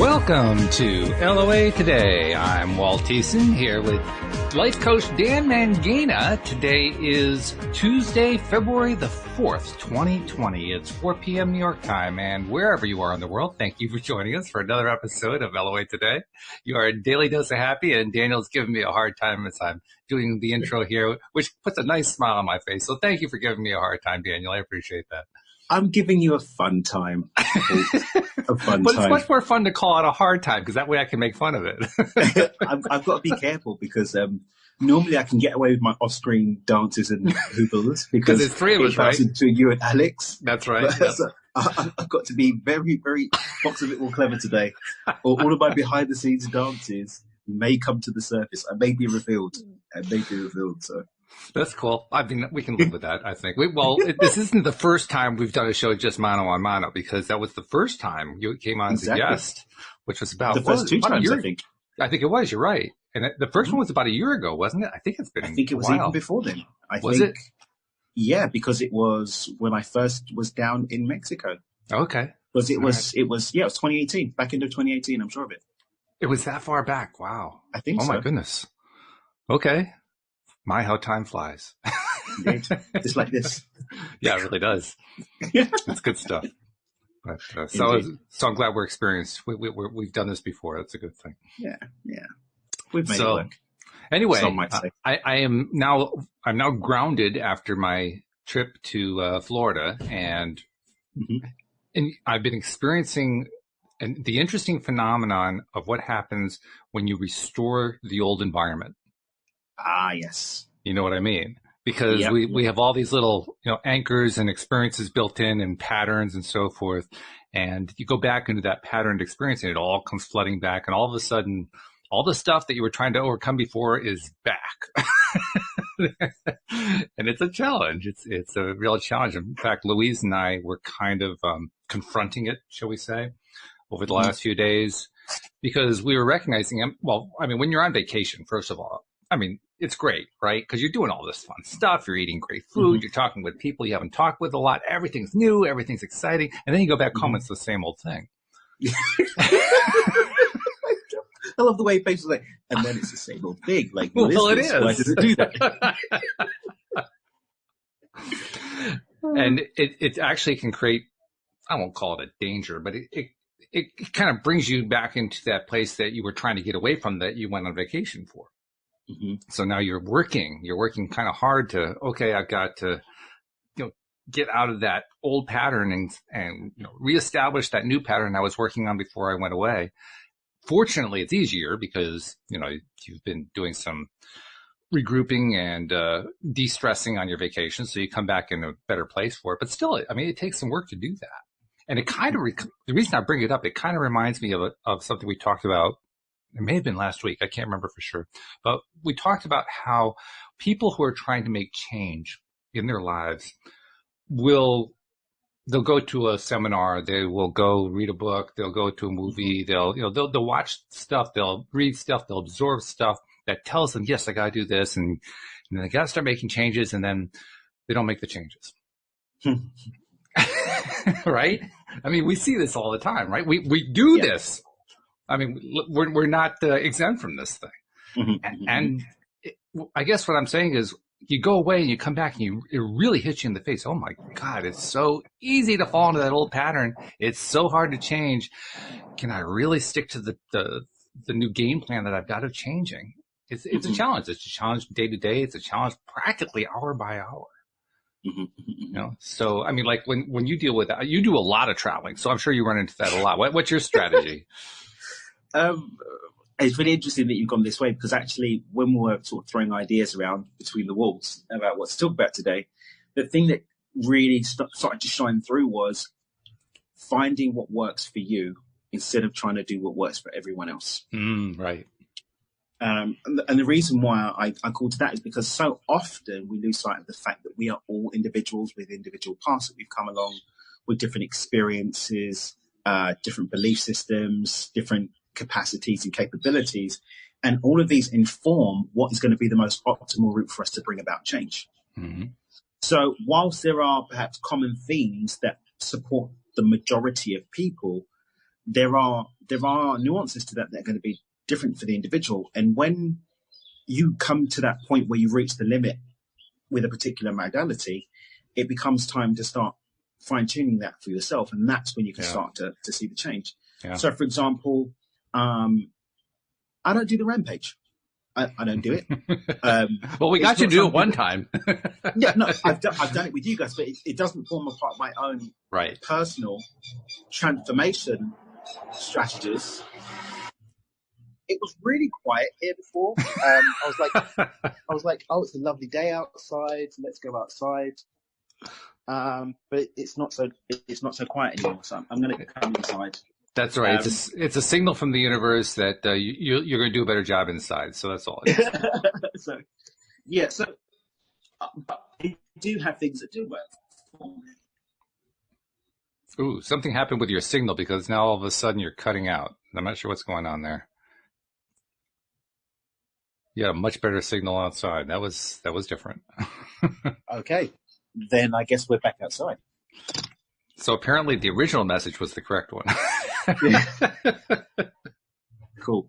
Welcome to LOA Today. I'm Walt here with life coach Dan Mangina. Today is Tuesday, February the 4th, 2020. It's 4 p.m. New York time, and wherever you are in the world, thank you for joining us for another episode of LOA Today. You are a daily dose of happy, and Daniel's giving me a hard time as I'm doing the intro here, which puts a nice smile on my face. So thank you for giving me a hard time, Daniel. I appreciate that. I'm giving you a fun time. A fun but time. It's much more fun to call it a hard time because that way I can make fun of it. I've got to be careful because normally I can get away with my off-screen dances and hoobles because there's three of us, right? To you and Alex. That's right. But, so I've got to be very, very box a bit more clever today, or all of my behind-the-scenes dances may come to the surface. I may be revealed. So. That's cool. I mean, we can live with that, I think. This isn't the first time we've done a show just mano a mano, because that was the first time you came on as a guest, which was about the first two times, I think. I think it was. You're right. And the first one was about a year ago, wasn't it? I think it's been. I think it was even before then. Was it? Yeah, because it was when I first was down in Mexico. Okay. Because it was 2018, back into 2018. I'm sure of it. It was that far back. Wow. I think so. Oh my goodness. Okay. My, how time flies. Indeed. Just like this. Yeah, it really does. It's good stuff. But, so I'm glad we're experienced. We've done this before. That's a good thing. Yeah. We've made it work. Anyway, some might say. I'm now grounded after my trip to Florida, and I've been experiencing the interesting phenomenon of what happens when you restore the old environment. Ah, yes. You know what I mean? Because we have all these little, anchors and experiences built in and patterns and so forth. And you go back into that patterned experience and it all comes flooding back. And all of a sudden, all the stuff that you were trying to overcome before is back. And it's a challenge. It's a real challenge. In fact, Louise and I were kind of confronting it, shall we say, over the last few days, because we were recognizing, when you're on vacation, first of all, it's great, right? Because you're doing all this fun stuff. You're eating great food. You're talking with people you haven't talked with a lot. Everything's new. Everything's exciting. And then you go back home, it's the same old thing. I love the way people say, and then it's the same old thing. Like, it is. Why does it do that? And it actually can create, I won't call it a danger, but it kind of brings you back into that place that you were trying to get away from, that you went on vacation for. So now you're working kind of hard to, I've got to, get out of that old pattern and reestablish that new pattern I was working on before I went away. Fortunately, it's easier because, you've been doing some regrouping and de-stressing on your vacation. So you come back in a better place for it. But still, it takes some work to do that. And it kind of, the reason I bring it up, it kind of reminds me of something we talked about. It may have been last week. I can't remember for sure. But we talked about how people who are trying to make change in their lives they'll go to a seminar, they will go read a book, they'll go to a movie, they'll watch stuff, they'll read stuff, they'll absorb stuff that tells them, yes, I got to do this. And then they got to start making changes, and then they don't make the changes. Right? We see this all the time, right? We do this. We're not exempt from this thing. And I guess what I'm saying is, you go away and you come back and it really hits you in the face. Oh my God, it's so easy to fall into that old pattern. It's so hard to change. Can I really stick to the new game plan that I've got of changing? It's a challenge. It's a challenge day to day. It's a challenge practically hour by hour. So, when you deal with that, you do a lot of traveling. So I'm sure you run into that a lot. What's your strategy? It's really interesting that you've gone this way, because actually when we were sort of throwing ideas around between the walls about what to talk about today, the thing that really started to shine through was finding what works for you instead of trying to do what works for everyone else. Right. And the reason why I call to that is because so often we lose sight of the fact that we are all individuals with individual paths that we've come along with, different experiences, different belief systems, different capacities and capabilities. And all of these inform what is going to be the most optimal route for us to bring about change. So whilst there are perhaps common themes that support the majority of people, there are nuances to that that are going to be different for the individual. And when you come to that point where you've reached the limit with a particular modality, it becomes time to start fine tuning that for yourself, and that's when you can start to see the change. Yeah. So, for example, I don't do the rampage. I don't do it. Well, we got you to do it one time. Yeah, no, I've done it with you guys, but it doesn't form a part of my own personal transformation strategies. It was really quiet here before. I was like, oh, it's a lovely day outside. Let's go outside. But it's not so quiet anymore. So I'm going to come inside. That's right. It's a signal from the universe that you're going to do a better job inside. So that's all it is. So I do have things that do work. Ooh, something happened with your signal because now all of a sudden you're cutting out. I'm not sure what's going on there. You had a much better signal outside. That was different. Okay, then I guess we're back outside. So apparently the original message was the correct one. Cool.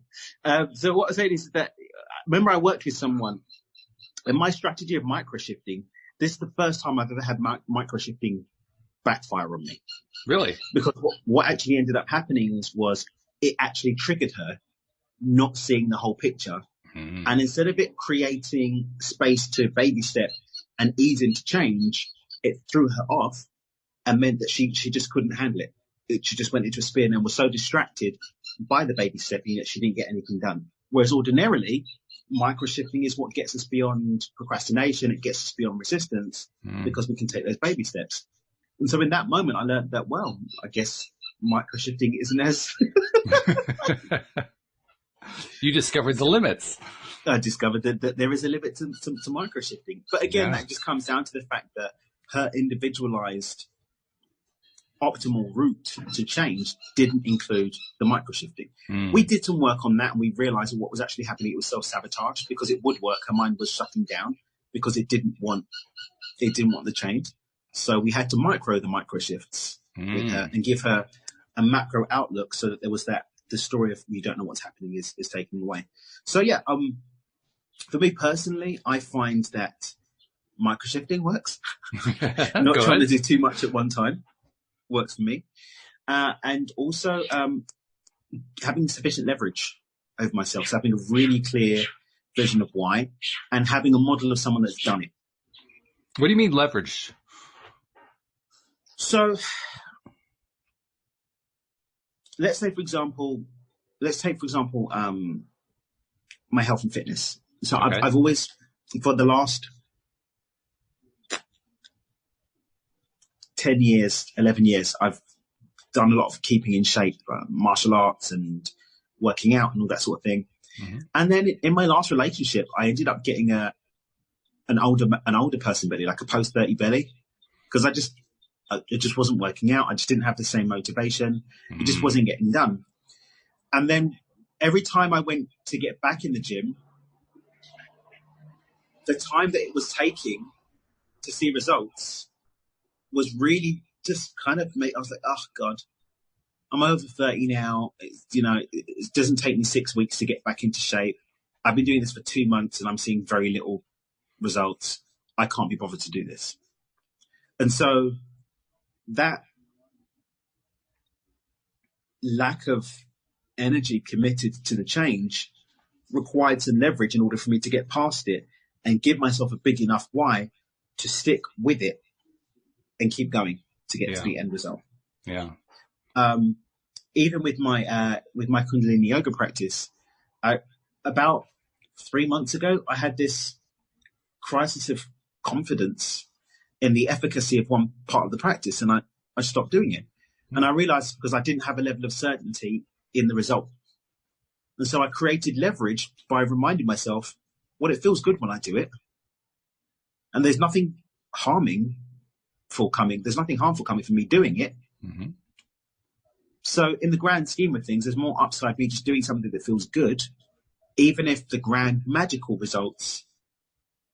So what I'm saying is that, remember I worked with someone, and my strategy of microshifting, this is the first time I've ever had microshifting backfire on me. Really? Because what actually ended up happening was it actually triggered her not seeing the whole picture. Mm. And instead of it creating space to baby step and ease into change, it threw her off and meant that she just couldn't handle it. She just went into a spin and was so distracted by the baby stepping that she didn't get anything done. Whereas ordinarily, microshifting is what gets us beyond procrastination. It gets us beyond resistance because we can take those baby steps. And so in that moment, I learned that, well, I guess microshifting isn't as... You discovered the limits. I discovered that there is a limit to microshifting. But again, that just comes down to the fact that her individualized optimal route to change didn't include the microshifting. We did some work on that and we realized that what was actually happening, it was self-sabotage because it would work. Her mind was shutting down because it didn't want the change. So we had to micro the microshifts with her and give her a macro outlook so that there was the story of you don't know what's happening is taken away. So for me personally, I find that microshifting works. Not trying to do too much at one time works for me. And also having sufficient leverage over myself. So having a really clear vision of why and having a model of someone that's done it. What do you mean leverage? So let's take, for example, my health and fitness. So okay. I've always, for the last 10 years, 11 years, I've done a lot of keeping in shape, martial arts and working out and all that sort of thing. Mm-hmm. And then in my last relationship, I ended up getting an older person belly, like a post-30 belly, because it just wasn't working out. I just didn't have the same motivation. It just wasn't getting done. And then every time I went to get back in the gym, the time that it was taking to see results was really just kind of I was like, oh God, I'm over 30 now. It doesn't take me 6 weeks to get back into shape. I've been doing this for 2 months and I'm seeing very little results. I can't be bothered to do this. And so that lack of energy committed to the change required some leverage in order for me to get past it and give myself a big enough why to stick with it and keep going to get to the end result. Yeah. Even with my Kundalini yoga practice, about 3 months ago, I had this crisis of confidence in the efficacy of one part of the practice, and I stopped doing it. And I realized because I didn't have a level of certainty in the result. And so I created leverage by reminding myself, well, it feels good when I do it. And there's nothing harmful coming from me doing it. Mm-hmm. So in the grand scheme of things, there's more upside me just doing something that feels good, even if the grand magical results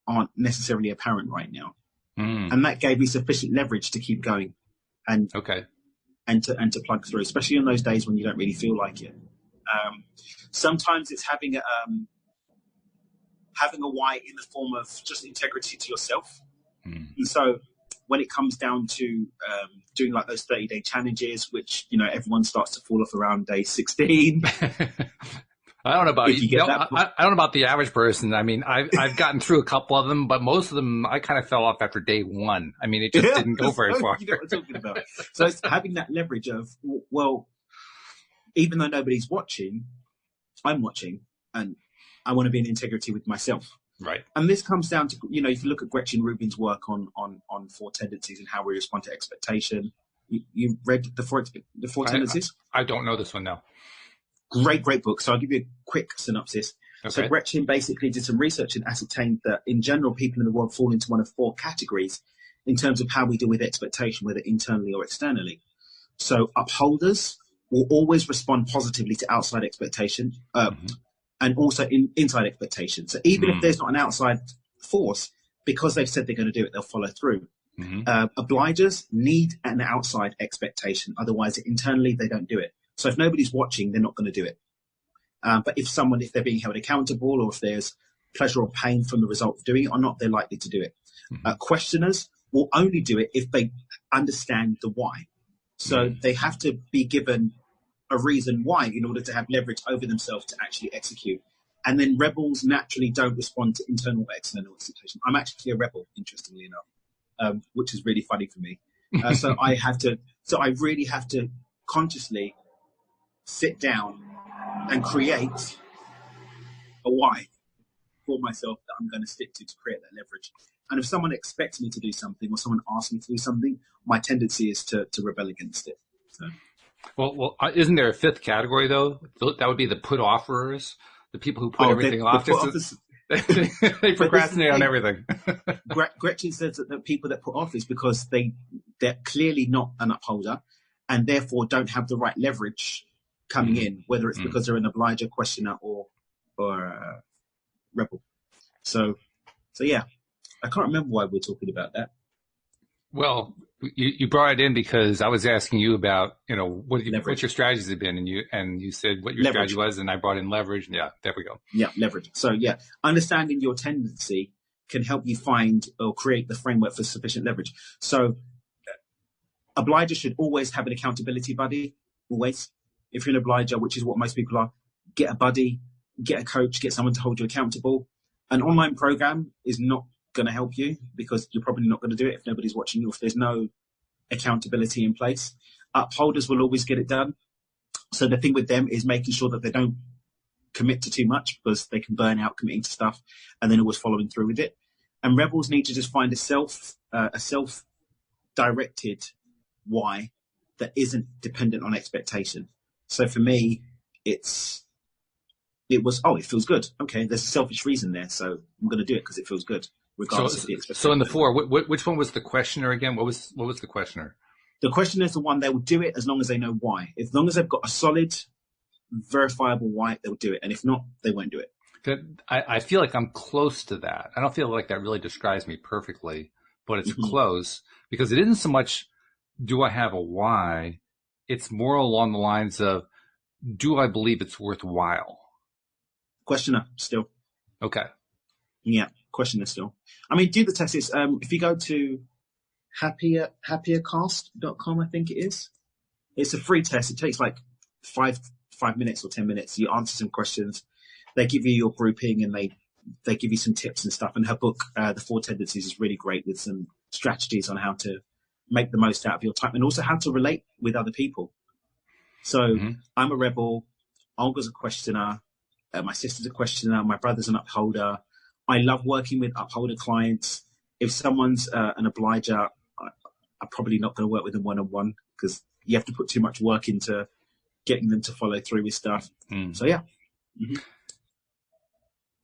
aren't necessarily apparent right now. And that gave me sufficient leverage to keep going. And and to plug through, especially on those days when you don't really feel like it. Sometimes it's having a why in the form of just integrity to yourself. And so when it comes down to doing like those 30-day challenges, which, you know, everyone starts to fall off around day 16. I don't know about you. I don't know about the average person. I mean, I've gotten through a couple of them, but most of them I kind of fell off after day one. I mean, it just didn't go very far. You know what I'm talking about. So it's having that leverage of, well, even though nobody's watching, I'm watching, and I want to be in integrity with myself. Right. And this comes down to, you know, if you look at Gretchen Rubin's work on 4 tendencies and how we respond to expectation. You read the four tendencies? I don't know this one now. Great book. So I'll give you a quick synopsis. Okay. So Gretchen basically did some research and ascertained that in general, people in the world fall into one of 4 categories in terms of how we deal with expectation, whether internally or externally. So upholders will always respond positively to outside expectation, and also inside expectation. So even if there's not an outside force, because they've said they're going to do it, they'll follow through. Obligers need an outside expectation. Otherwise, internally, they don't do it. So if nobody's watching, they're not going to do it. But if they're being held accountable, or if there's pleasure or pain from the result of doing it or not, they're likely to do it. Questioners will only do it if they understand the why. So they have to be given a reason why in order to have leverage over themselves to actually execute. And then rebels naturally don't respond to internal or external expectation. I'm actually a rebel, interestingly enough, which is really funny for me. So I really have to consciously sit down and create a why for myself that I'm going to stick to create that leverage. And if someone expects me to do something, or someone asks me to do something, my tendency is to rebel against it. So. Well, isn't there a 5th category though? That would be the put offerers, the people who put everything off. They procrastinate on everything. Gretchen says that the people that put off is because they're clearly not an upholder, and therefore don't have the right leverage coming in, whether it's because they're an obliger, questioner, or rebel. So yeah, I can't remember why we're talking about that. Well, you brought it in because I was asking you about, you know, what your strategies have been, and you said what your strategy was, and I brought in leverage. And yeah, there we go. Yeah, leverage. So yeah, understanding your tendency can help you find or create the framework for sufficient leverage. So obligers should always have an accountability buddy, always. If you're an obliger, which is what most people are, get a buddy, get a coach, get someone to hold you accountable. An online program is not going to help you because you're probably not going to do it if nobody's watching you, if there's no accountability in place. Upholders will always get it done. So the thing with them is making sure that they don't commit to too much, because they can burn out committing to stuff and then always following through with it. And rebels need to just find a self-directed why that isn't dependent on expectation. So for me, it feels good. Okay, there's a selfish reason there, so I'm going to do it because it feels good, regardless of the expectation. So in the 4, which one was the questioner again? What was the questioner? The questioner is the one, they will do it as long as they know why. As long as they've got a solid, verifiable why, they'll do it. And if not, they won't do it. I feel like I'm close to that. I don't feel like that really describes me perfectly, but it's close, because it isn't so much, do I have a why? It's more along the lines of, do I believe it's worthwhile? Questioner still. Okay. Yeah, questioner still. I mean, do the test. It's, if you go to happiercast.com, I think it is. It's a free test. It takes like 5 minutes or 10 minutes. You answer some questions. They give you your grouping, and they give you some tips and stuff. And her book, The 4 Tendencies, is really great with some strategies on how to make the most out of your time and also how to relate with other people. So I'm a rebel. Olga's a questioner. My sister's a questioner. My brother's an upholder. I love working with upholder clients. If someone's an obliger, I'm probably not going to work with them one-on-one, because you have to put too much work into getting them to follow through with stuff. So yeah.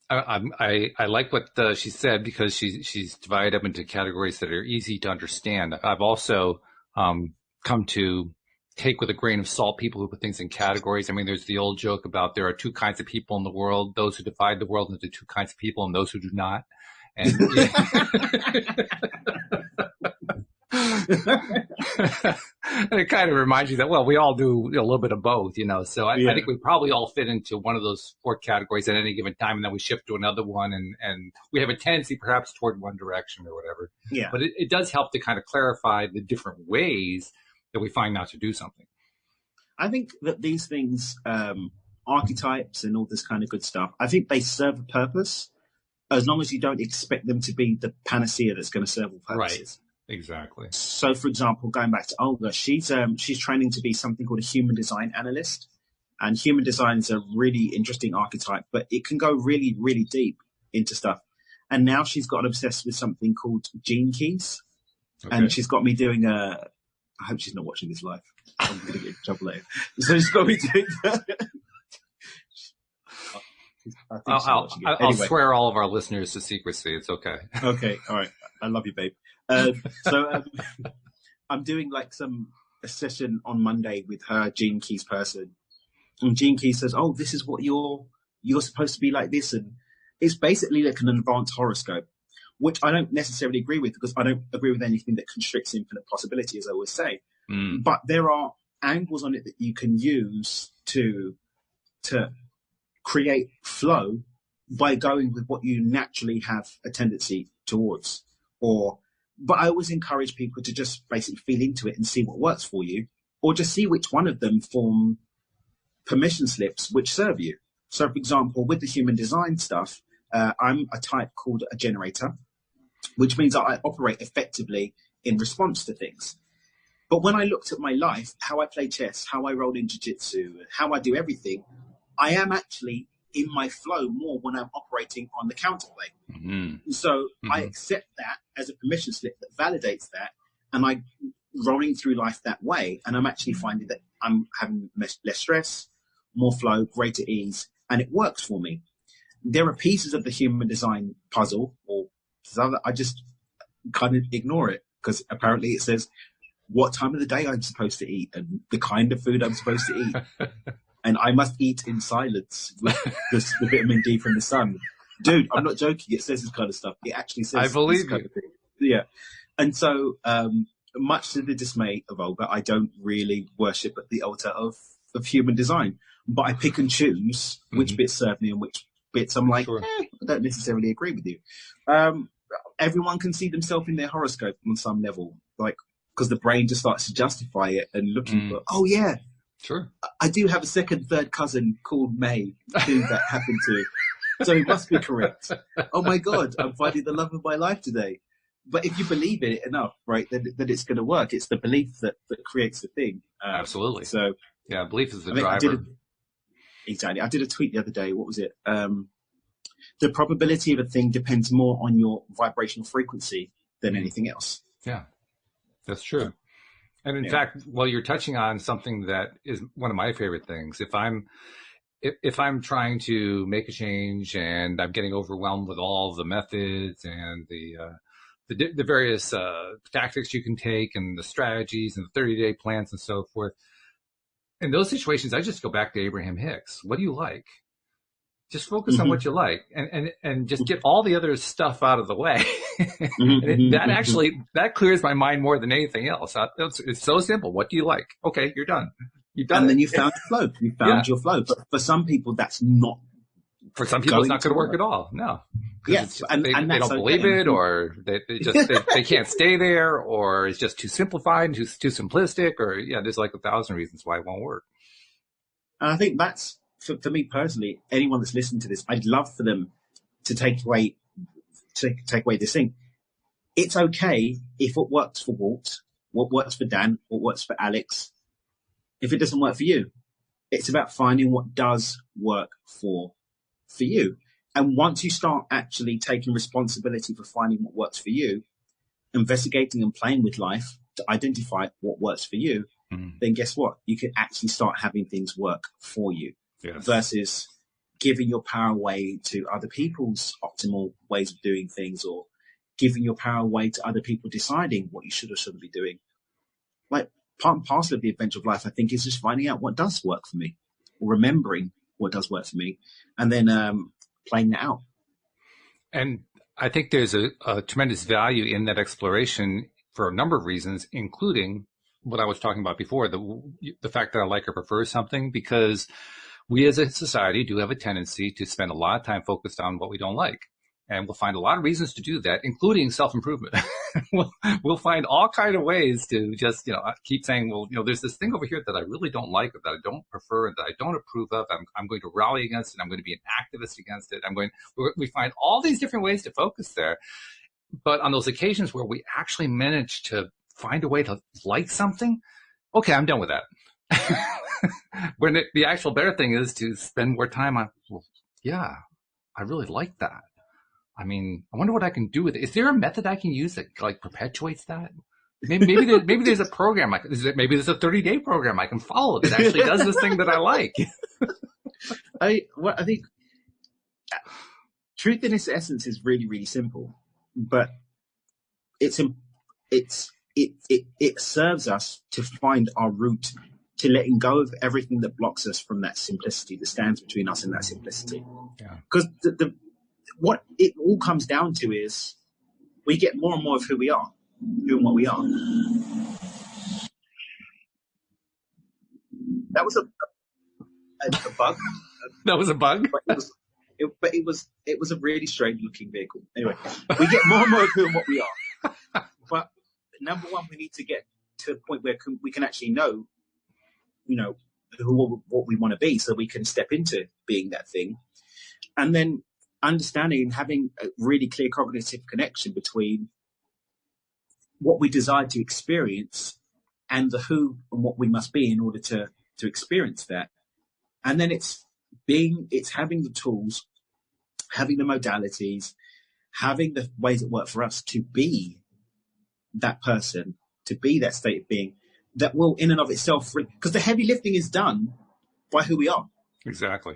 I like what she said, because she's divided up into categories that are easy to understand. I've also come to take with a grain of salt people who put things in categories. I mean, there's the old joke about there are 2 kinds of people in the world: those who divide the world into 2 kinds of people, and those who do not. And And it kind of reminds you that, well, we all do a little bit of both, So I think we probably all fit into one of those four categories at any given time, and then we shift to another one, and we have a tendency perhaps toward one direction or whatever. Yeah. But it does help to kind of clarify the different ways that we find out to do something. I think that these things, archetypes and all this kind of good stuff, I think they serve a purpose as long as you don't expect them to be the panacea that's going to serve all purposes. Right. Exactly. So, for example, going back to Olga, she's training to be something called a human design analyst, and human design is a really interesting archetype, but it can go really, really deep into stuff. And now she's gotten obsessed with something called gene keys, and she's got me doing I hope she's not watching this live. I'm going to get in trouble later. So she's got me doing that. I'll swear all of our listeners to secrecy. It's okay. Okay. All right. I love you, babe. I'm doing like a session on Monday with her Gene Keys person, and Gene Keys says, "Oh, this is what you're supposed to be like this," and it's basically like an advanced horoscope, which I don't necessarily agree with, because I don't agree with anything that constricts infinite possibility, as I always say. But there are angles on it that you can use to create flow by going with what you naturally have a tendency towards, but I always encourage people to just basically feel into it and see what works for you, or just see which one of them form permission slips which serve you. So, for example, with the human design stuff, I'm a type called a generator, which means that I operate effectively in response to things. But when I looked at my life, how I play chess, how I roll in jiu-jitsu, how I do everything, I am actually in my flow more when I'm operating on the counterplay. So I accept that as a permission slip that validates that, and I'm rolling through life that way, and I'm actually finding that I'm having less stress, more flow, greater ease, and it works for me. There are pieces of the human design puzzle or other, I just kind of ignore it, because apparently it says what time of the day I'm supposed to eat and the kind of food I'm supposed to eat. And I must eat in silence with the vitamin D from the sun. Dude, I'm not joking. It says this kind of stuff. It actually says I believe this kind of thing. Yeah. And so, much to the dismay of Olga, I don't really worship at the altar of human design. But I pick and choose which bits serve me and which bits I'm like, I don't necessarily agree with you. Everyone can see themselves in their horoscope on some level, like, because the brain just starts to justify it and looking for, oh, yeah. Sure. I do have a second, third cousin called May who that happened to. So it must be correct. Oh my God, I'm finding the love of my life today. But if you believe in it enough, right, then it's going to work. It's the belief that creates the thing. Absolutely. So yeah, belief is the driver. Exactly. I did a tweet the other day. What was it? The probability of a thing depends more on your vibrational frequency than anything else. Yeah, that's true. And in fact, well, you're touching on something that is one of my favorite things. If I'm trying to make a change and I'm getting overwhelmed with all the methods and the various tactics you can take and the strategies and the 30-day plans and so forth, in those situations, I just go back to Abraham Hicks. What do you like? Just focus on what you like, and just get all the other stuff out of the way. That clears my mind more than anything else. It's so simple. What do you like? Okay, you're done. You've done and it. Then you found your flow. You found your flow. But for some people, that's not. For some people, it's not going to work at all. No. Yes, and they don't believe it, or they can't stay there, or it's just too simplified, too simplistic, or there's like 1,000 reasons why it won't work. And I think that's. For me personally, anyone that's listening to this, I'd love for them to take away this thing. It's okay if what works for Walt, what works for Dan, what works for Alex, if it doesn't work for you. It's about finding what does work for you. And once you start actually taking responsibility for finding what works for you, investigating and playing with life to identify what works for you, then guess what? You can actually start having things work for you. Yes. Versus giving your power away to other people's optimal ways of doing things, or giving your power away to other people deciding what you should or shouldn't be doing. Like, part and parcel of the adventure of life, I think, is just finding out what does work for me, or remembering what does work for me, and then playing that out. And I think there's a tremendous value in that exploration for a number of reasons, including what I was talking about before, the fact that I like or prefer something, because we as a society do have a tendency to spend a lot of time focused on what we don't like. And we'll find a lot of reasons to do that, including self-improvement. we'll find all kind of ways to just, keep saying, well, there's this thing over here that I really don't like, or that I don't prefer, that I don't approve of. I'm going to rally against it. I'm going to be an activist against it. We find all these different ways to focus there. But on those occasions where we actually manage to find a way to like something, okay, I'm done with that. When the actual better thing is to spend more time on, well, yeah, I really like that. I mean, I wonder what I can do with it. Is there a method I can use that like perpetuates that? Maybe there's a program. Maybe there's a 30-day program I can follow that actually does this thing that I like. I think truth in its essence is really, really simple, but it serves us to find our route to letting go of everything that blocks us from that simplicity that stands between us and that simplicity. Because what it all comes down to is we get more and more of who we are, who and what we are. That was a bug. That was a bug. But it was a really strange looking vehicle. Anyway, we get more and more of who and what we are. But number one, we need to get to a point where we can actually know, what we want to be, so we can step into being that thing. And then understanding and having a really clear cognitive connection between what we desire to experience and the who and what we must be in order to experience that. And then it's having the tools, having the modalities, having the ways that work for us to be that person, to be that state of being that will in and of itself, because the heavy lifting is done by who we are. Exactly.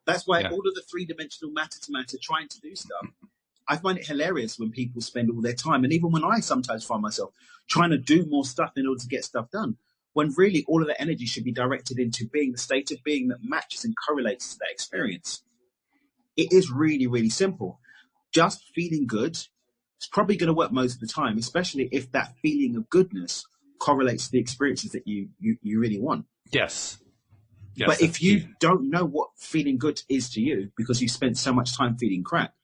That's why all of the three-dimensional matter to matter trying to do stuff, I find it hilarious when people spend all their time, and even when I sometimes find myself trying to do more stuff in order to get stuff done, when really all of that energy should be directed into being the state of being that matches and correlates to that experience. It is really, really simple. Just feeling good is probably going to work most of the time, especially if that feeling of goodness correlates to the experiences that you really want. Yes. But if you don't know what feeling good is to you because you spent so much time feeling crap,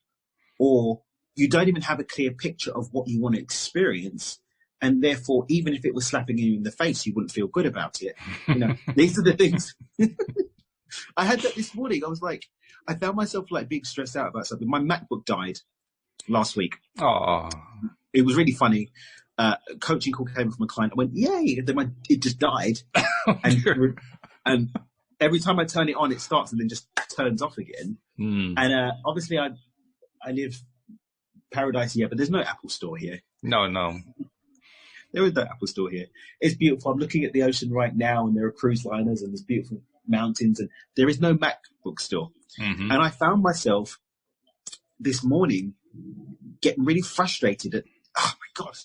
or you don't even have a clear picture of what you want to experience, and therefore, even if it was slapping you in the face, you wouldn't feel good about it. These are the things. I had that this morning. I found myself being stressed out about something. My MacBook died last week. Oh, it was really funny. A coaching call came from a client. I went, yay! And then it just died. And every time I turn it on, it starts and then just turns off again. And obviously, I live paradise here, but there's no Apple store here. No. There is no Apple store here. It's beautiful. I'm looking at the ocean right now, and there are cruise liners, and there's beautiful mountains, and there is no MacBook store. Mm-hmm. And I found myself this morning getting really frustrated at, oh my gosh,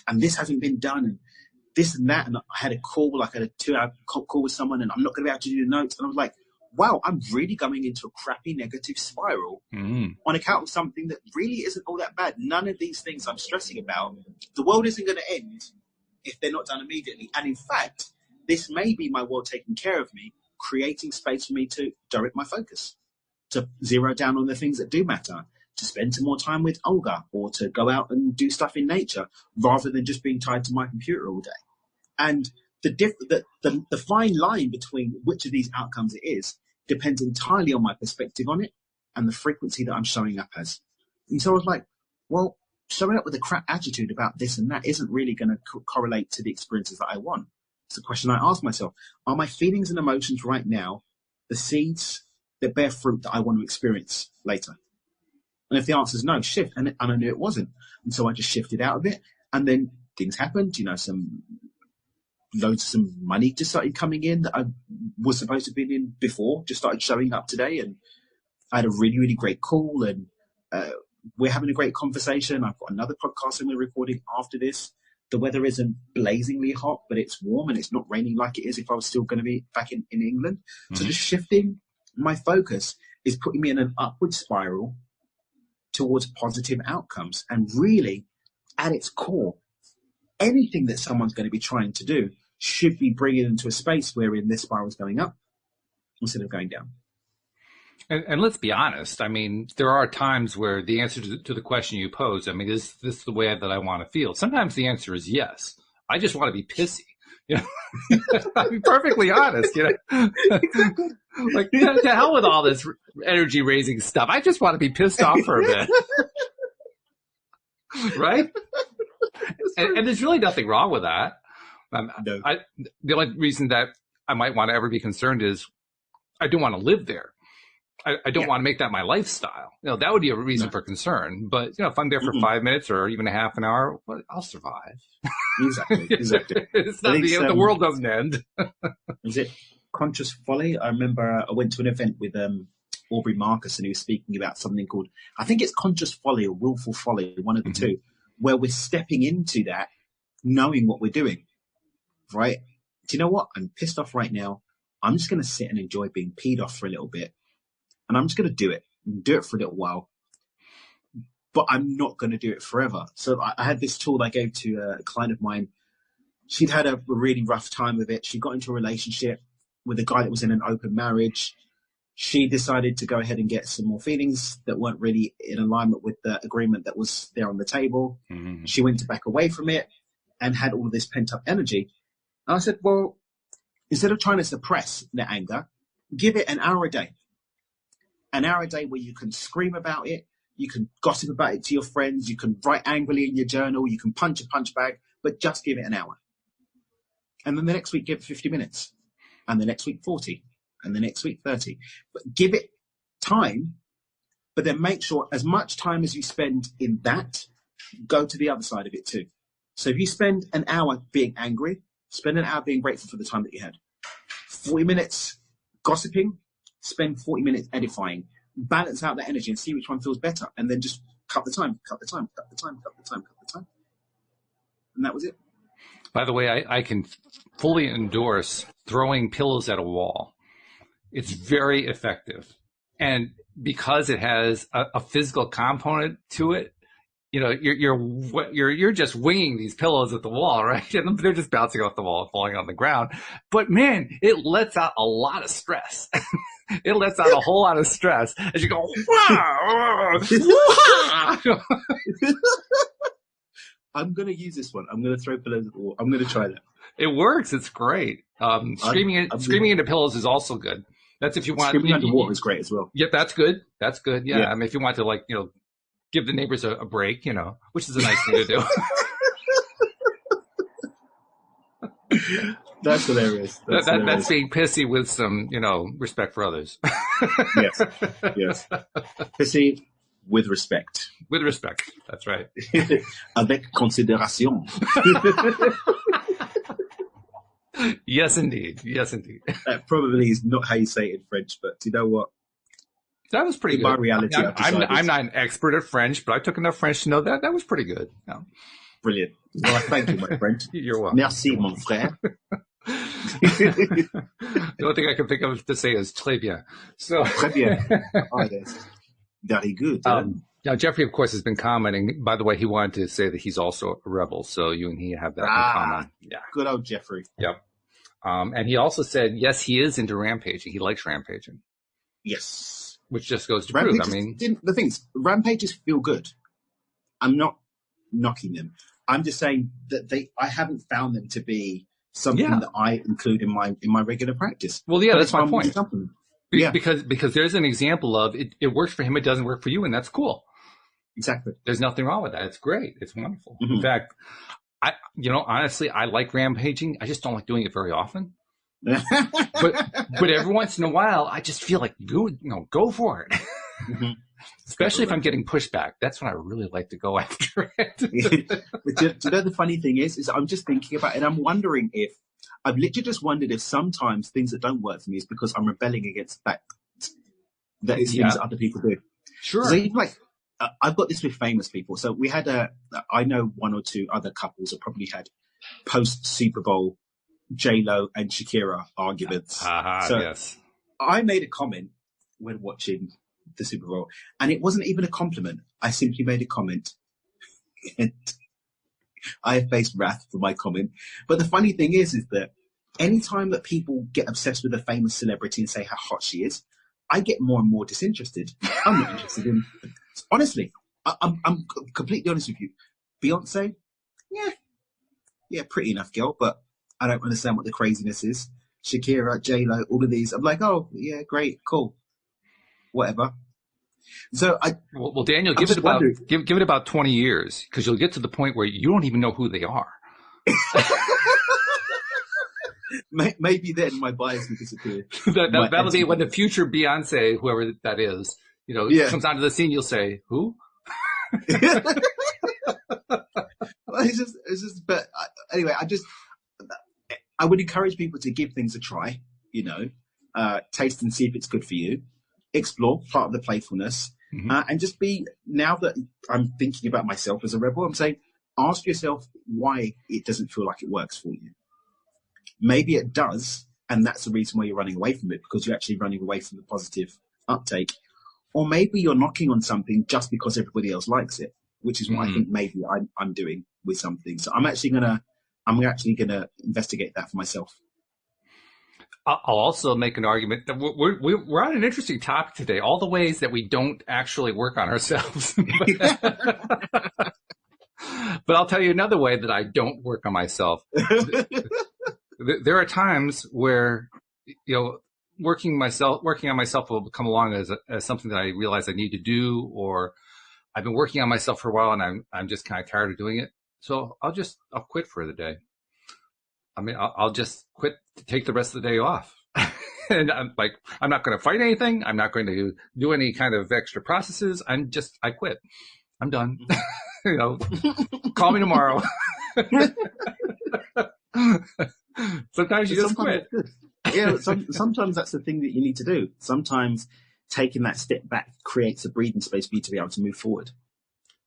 and this hasn't been done, and this and that. And I had a call, I had a 2-hour call with someone, and I'm not going to be able to do the notes. And I was like, wow, I'm really going into a crappy negative spiral on account of something that really isn't all that bad. None of these things I'm stressing about, the world isn't going to end if they're not done immediately. And in fact, this may be my world taking care of me, creating space for me to direct my focus, to zero down on the things that do matter, to spend some more time with Olga, or to go out and do stuff in nature rather than just being tied to my computer all day. And the fine line between which of these outcomes it is depends entirely on my perspective on it and the frequency that I'm showing up as. And so I was like, well, showing up with a crap attitude about this and that isn't really going to correlate to the experiences that I want. It's a question I ask myself. Are my feelings and emotions right now the seeds that bear fruit that I want to experience later? And if the answer is no, shift. And I knew it wasn't. And so I just shifted out of it. And then things happened, loads of some money just started coming in that I was supposed to have been in before, just started showing up today. And I had a really, really great call, and we're having a great conversation. I've got another podcast and we're recording after this. The weather isn't blazingly hot, but it's warm and it's not raining like it is if I was still going to be back in England. Mm-hmm. So just shifting my focus is putting me in an upward spiral towards positive outcomes. And really, at its core, anything that someone's going to be trying to do should be bringing them to a space wherein this spiral is going up instead of going down. And let's be honest. I mean, there are times where the answer to the question you pose, I mean, is this the way that I want to feel? Sometimes the answer is yes. I just want to be pissy. You know, I'll be perfectly honest. You know, like to hell with all this energy raising stuff. I just want to be pissed off for a bit, right? And there's really nothing wrong with that. No. The only reason that I might want to ever be concerned is I don't want to live there. I don't want to make that my lifestyle. You know, that would be a reason for concern. But, you know, if I'm there for 5 minutes or even a half an hour, well, I'll survive. Exactly. It's not the world doesn't end. Is it Conscious Folly? I remember I went to an event with Aubrey Marcus, and he was speaking about something called, I think it's Conscious Folly or Willful Folly, one of the two, where we're stepping into that, knowing what we're doing, right? Do you know what? I'm pissed off right now. I'm just going to sit and enjoy being peed off for a little bit. And I'm just going to do it for a little while, but I'm not going to do it forever. So I had this tool I gave to a client of mine. She'd had a really rough time with it. She got into a relationship with a guy that was in an open marriage. She decided to go ahead and get some more feelings that weren't really in alignment with the agreement that was there on the table. Mm-hmm. She went to back away from it and had all of this pent up energy. And I said, well, instead of trying to suppress the anger, give it an hour a day. An hour a day where you can scream about it, you can gossip about it to your friends, you can write angrily in your journal, you can punch a punch bag, but just give it an hour. And then the next week, give it 50 minutes. And the next week, 40. And the next week, 30. But give it time, but then make sure as much time as you spend in that, go to the other side of it too. So if you spend an hour being angry, spend an hour being grateful for the time that you had. 40 minutes gossiping, spend 40 minutes edifying, balance out the energy and see which one feels better. And then just cut the time. And that was it. By the way, I can fully endorse throwing pillows at a wall. It's very effective. And because it has a physical component to it, you know, you're just winging these pillows at the wall, right? And they're just bouncing off the wall and falling on the ground. But man, it lets out a lot of stress. It lets out a whole lot of stress as you go, wow. I'm going to use this one. I'm going to throw pillows at the wall. I'm going to try that. It works. It's great. Screaming into pillows is also good. That's if you want. Screaming underwater is great as well. Yeah, that's good. That's good. Yeah. I mean, if you want to, like, you know, give the neighbors a break, you know, which is a nice thing to do. That's hilarious. That's being pissy with some, you know, respect for others. Yes. Pissy with respect. With respect. That's right. Avec considération. Yes, indeed. Yes, indeed. That probably is not how you say it in French, but you know what? That was pretty good. My reality. I'm not an expert at French, but I took enough French to know that was pretty good. Yeah. Brilliant. Well, thank you, my friend. You're welcome. Merci, mon frère. The only thing I can think of to say is très bien. So, très bien. Oh, that's very good. Now, Jeffrey, of course, has been commenting. By the way, he wanted to say that he's also a rebel, so you and he have that in common. Yeah. Good old Jeffrey. Yep. And he also said, yes, he is into rampaging. He likes rampaging. Yes. Which just goes to prove. I mean, the thing is, rampages feel good. I'm not knocking them. I'm just saying that I haven't found them to be something that I include in my regular practice. Well, yeah, that's my point. Yeah. Because there's an example of it works for him, it doesn't work for you, and that's cool. Exactly. There's nothing wrong with that. It's great. It's wonderful. Mm-hmm. In fact, honestly, I like rampaging. I just don't like doing it very often. but every once in a while, I just feel like go for it. Mm-hmm. Especially if I'm getting pushback. That's when I really like to go after it. Do you know the funny thing is I'm just thinking about it, and I'm wondering if I've literally just wondered if sometimes things that don't work for me is because I'm rebelling against that is things that other people do. Sure. So I've got this with famous people. So we had I know one or two other couples that probably had post Super Bowl J-Lo and Shakira arguments. Yes. I made a comment when watching the Super Bowl, and it wasn't even a compliment. I simply made a comment. And I have faced wrath for my comment. But the funny thing is that anytime that people get obsessed with a famous celebrity and say how hot she is, I get more and more disinterested. I'm not interested in, honestly, I'm completely honest with you. Beyonce, yeah, pretty enough girl, but I don't understand what the craziness is. Shakira, J-Lo, all of these. I'm like, oh, yeah, great, cool, whatever. So well, Daniel, give it about 20 years, because you'll get to the point where you don't even know who they are. Maybe then my bias will disappear. That'll be when the future Beyonce, whoever that is, comes onto the scene. You'll say, "Who?" But anyway, I would encourage people to give things a try. Taste and see if it's good for you. Explore, part of the playfulness, and just be. Now that I'm thinking about myself as a rebel, I'm saying, ask yourself why it doesn't feel like it works for you. Maybe it does, and that's the reason why you're running away from it, because you're actually running away from the positive uptake. Or maybe you're knocking on something just because everybody else likes it, which is what I think maybe I'm doing with something. So I'm actually gonna investigate that for myself. I'll also make an argument that we're on an interesting topic today. All the ways that we don't actually work on ourselves. But I'll tell you another way that I don't work on myself. There are times where, working on myself will come along as something that I realize I need to do, or I've been working on myself for a while and I'm just kind of tired of doing it. So I'll quit for the day. I mean, I'll just quit to take the rest of the day off. And I'm not going to fight anything. I'm not going to do any kind of extra processes. I quit. I'm done. Call me tomorrow. Sometimes you just quit. Yeah, sometimes that's the thing that you need to do. Sometimes taking that step back creates a breathing space for you to be able to move forward.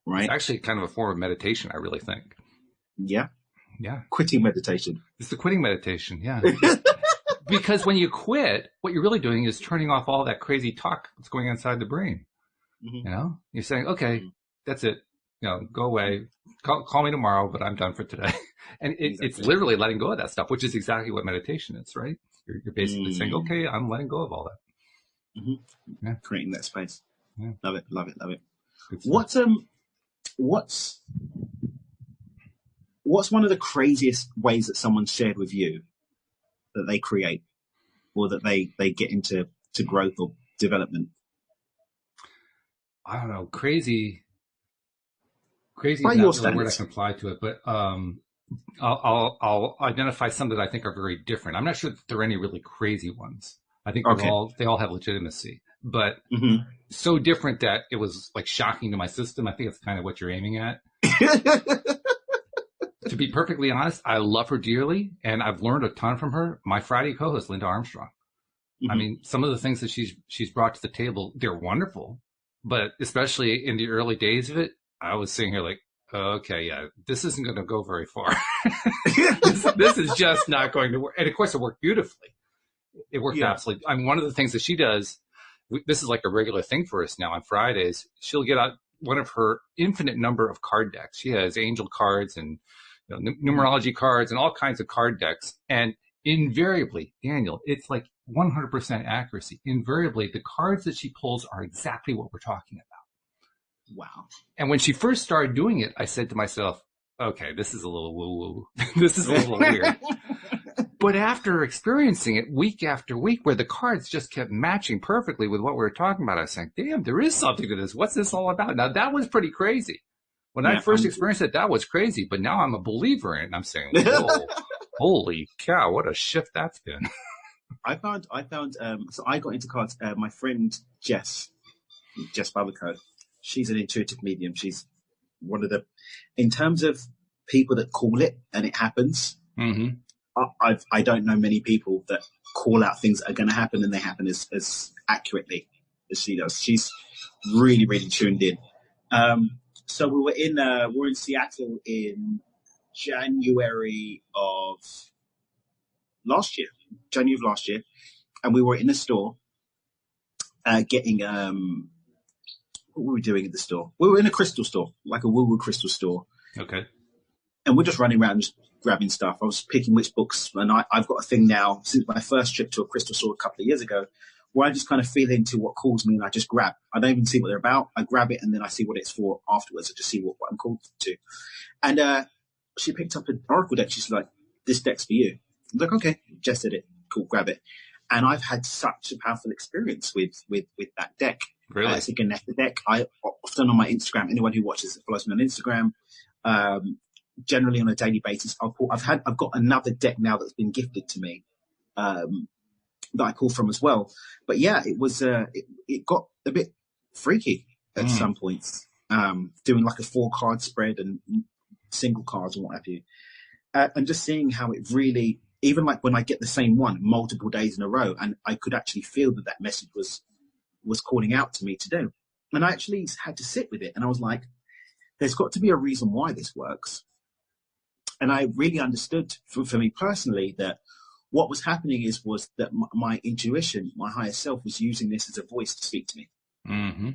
Right? It's actually kind of a form of meditation, I really think. Yeah. Yeah. Quitting meditation. It's the quitting meditation, yeah. Because when you quit, what you're really doing is turning off all that crazy talk that's going on inside the brain. Mm-hmm. You're saying, okay, that's it. Go away. Call me tomorrow, but I'm done for today. And it's literally letting go of that stuff, which is exactly what meditation is, right? You're basically saying, okay, I'm letting go of all that. Mm-hmm. Yeah. Creating that space. Yeah. Love it. What's one of the craziest ways that someone's shared with you that they create, or that they get into growth or development? I don't know. Crazy is by not really a word I can apply to it, but I'll identify some that I think are very different. I'm not sure that there are any really crazy ones. I think they all have legitimacy, but so different that it was like shocking to my system. I think it's kind of what you're aiming at. To be perfectly honest, I love her dearly, and I've learned a ton from her. My Friday co-host, Linda Armstrong. I mean, some of the things that she's brought to the table, they're wonderful, but especially in the early days of it, I was sitting here like, okay, yeah, this isn't going to go very far. this is just not going to work. And of course, it worked beautifully. It worked absolutely. I mean, one of the things that she does, this is like a regular thing for us now on Fridays. She'll get out one of her infinite number of card decks. She has angel cards and numerology cards and all kinds of card decks. And invariably, Daniel, it's like 100% accuracy. Invariably, the cards that she pulls are exactly what we're talking about. Wow. And when she first started doing it, I said to myself, okay, this is a little woo-woo. This is a little weird. But after experiencing it week after week, where the cards just kept matching perfectly with what we were talking about, I was saying, damn, there is something to this. What's this all about? Now, that was pretty crazy. When I first experienced it, that was crazy. But now I'm a believer in it. And I'm saying, whoa, holy cow, what a shift that's been. I found, so I got into cards. My friend Jess Babaco, she's an intuitive medium. She's one of in terms of people that call it and it happens. Mm-hmm. I don't know many people that call out things that are going to happen and they happen as accurately as she does. She's really, really tuned in. So we were in Seattle in January of last year, and we were in a store getting what were we doing at the store? We were in a crystal store, like a woo-woo crystal store. Okay. and we're just running around just grabbing stuff. I was picking which books, and I've got a thing now since my first trip to a crystal store a couple of years ago, where I just kind of feel into what calls me and I just grab. I don't even see what they're about. I grab it and then I see what it's for afterwards. I just see what I'm called to. And she picked up an oracle deck. She's like, "This deck's for you." I'm like, "Okay," just did it. Cool, grab it. And I've had such a powerful experience with that deck. Really? It's a Ganetha deck. I often on my Instagram, anyone who watches it follows me on Instagram. Generally on a daily basis, I've got another deck now that's been gifted to me that I pull from as well. But yeah, it was it got a bit freaky at some points, doing like a 4-card spread and single cards and what have you, and just seeing how it really, even like when I get the same one multiple days in a row, and I could actually feel that message was calling out to me to do, and I actually had to sit with it, and I was like, there's got to be a reason why this works. And I really understood for me personally that what was happening was that my intuition, my higher self, was using this as a voice to speak to me. Mm-hmm.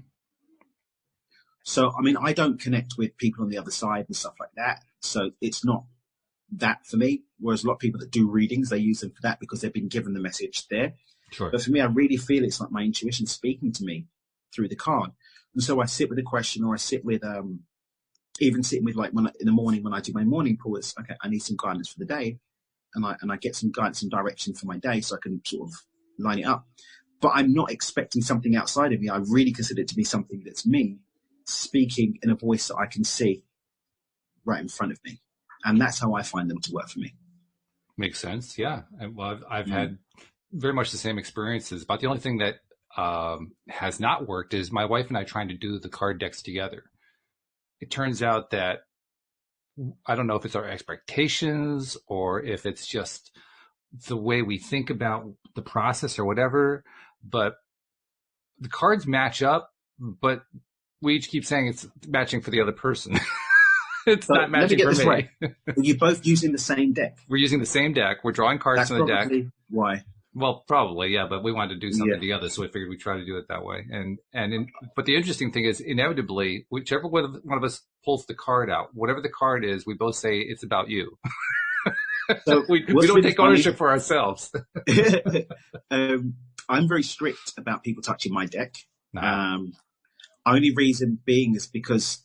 So, I mean, I don't connect with people on the other side and stuff like that. So it's not that for me. Whereas a lot of people that do readings, they use them for that because they've been given the message there. Sure. But for me, I really feel it's like my intuition speaking to me through the card. And so I sit with a question, or I sit with, even sitting with like in the morning when I do my morning pull, it's okay, I need some guidance for the day. And I get some guidance and direction for my day so I can sort of line it up. But I'm not expecting something outside of me. I really consider it to be something that's me speaking in a voice that I can see right in front of me. And that's how I find them to work for me. Makes sense. Yeah. Well, I've had very much the same experiences. But the only thing that has not worked is my wife and I trying to do the card decks together. It turns out that I don't know if it's our expectations or if it's just the way we think about the process or whatever, but the cards match up, but we each keep saying it's matching for the other person. It's not matching for me. Right. You're both using the same deck. We're using the same deck. We're drawing cards from the deck. Why? Well, probably, yeah, but we wanted to do something together, so we figured we'd try to do it that way. But the interesting thing is, inevitably, whichever one of us pulls the card out, whatever the card is, we both say it's about you. So we don't take ownership for ourselves. I'm very strict about people touching my deck. Only reason being is because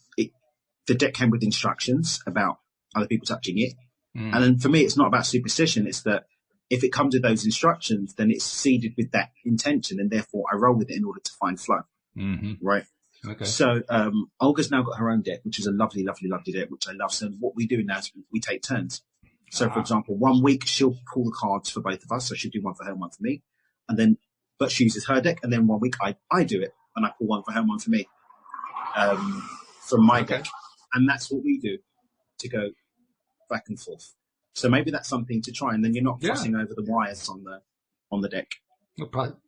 the deck came with instructions about other people touching it. And then for me, it's not about superstition. It's that if it comes with those instructions, then it's seeded with that intention, and therefore I roll with it in order to find flow. Right? Okay. So Olga's now got her own deck, which is a lovely, lovely, lovely deck, which I love. So what we do now is we take turns. So, for example, 1 week she'll pull the cards for both of us. So she'll do one for her and one for me. But she uses her deck. And then 1 week I do it, and I pull one for her and one for me from my deck. And that's what we do to go back and forth. So maybe that's something to try, and then you're not fussing over the wires on the deck.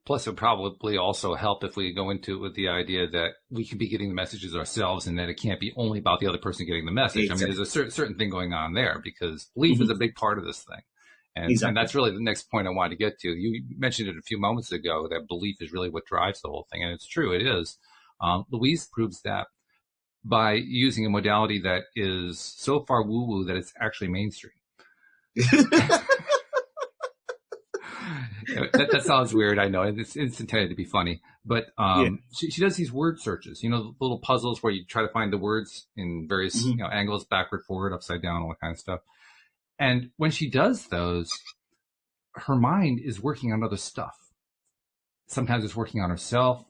Plus, it would probably also help if we go into it with the idea that we can be getting the messages ourselves, and that it can't be only about the other person getting the message. Exactly. I mean, there's a certain thing going on there, because belief is a big part of this thing. And that's really the next point I wanted to get to. You mentioned it a few moments ago, that belief is really what drives the whole thing. And it's true, it is. Louise proves that by using a modality that is so far woo-woo that it's actually mainstream. That sounds weird, I know. It's intended to be funny. But she does these word searches, the little puzzles where you try to find the words in various angles, backward, forward, upside down, all that kind of stuff. And when she does those, her mind is working on other stuff. Sometimes it's working on herself.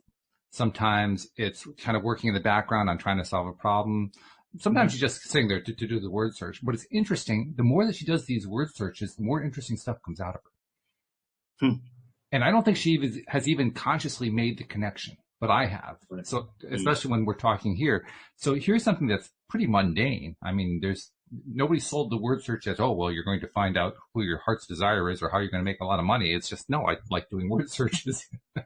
Sometimes it's kind of working in the background on trying to solve a problem. Sometimes she's just sitting there to do the word search. But it's interesting. The more that she does these word searches, the more interesting stuff comes out of her. And I don't think she has even consciously made the connection, but I have. So especially when we're talking here. So here's something that's pretty mundane. I mean, nobody sold the word search as, oh, well, you're going to find out who your heart's desire is or how you're going to make a lot of money. It's just, no, I like doing word searches. So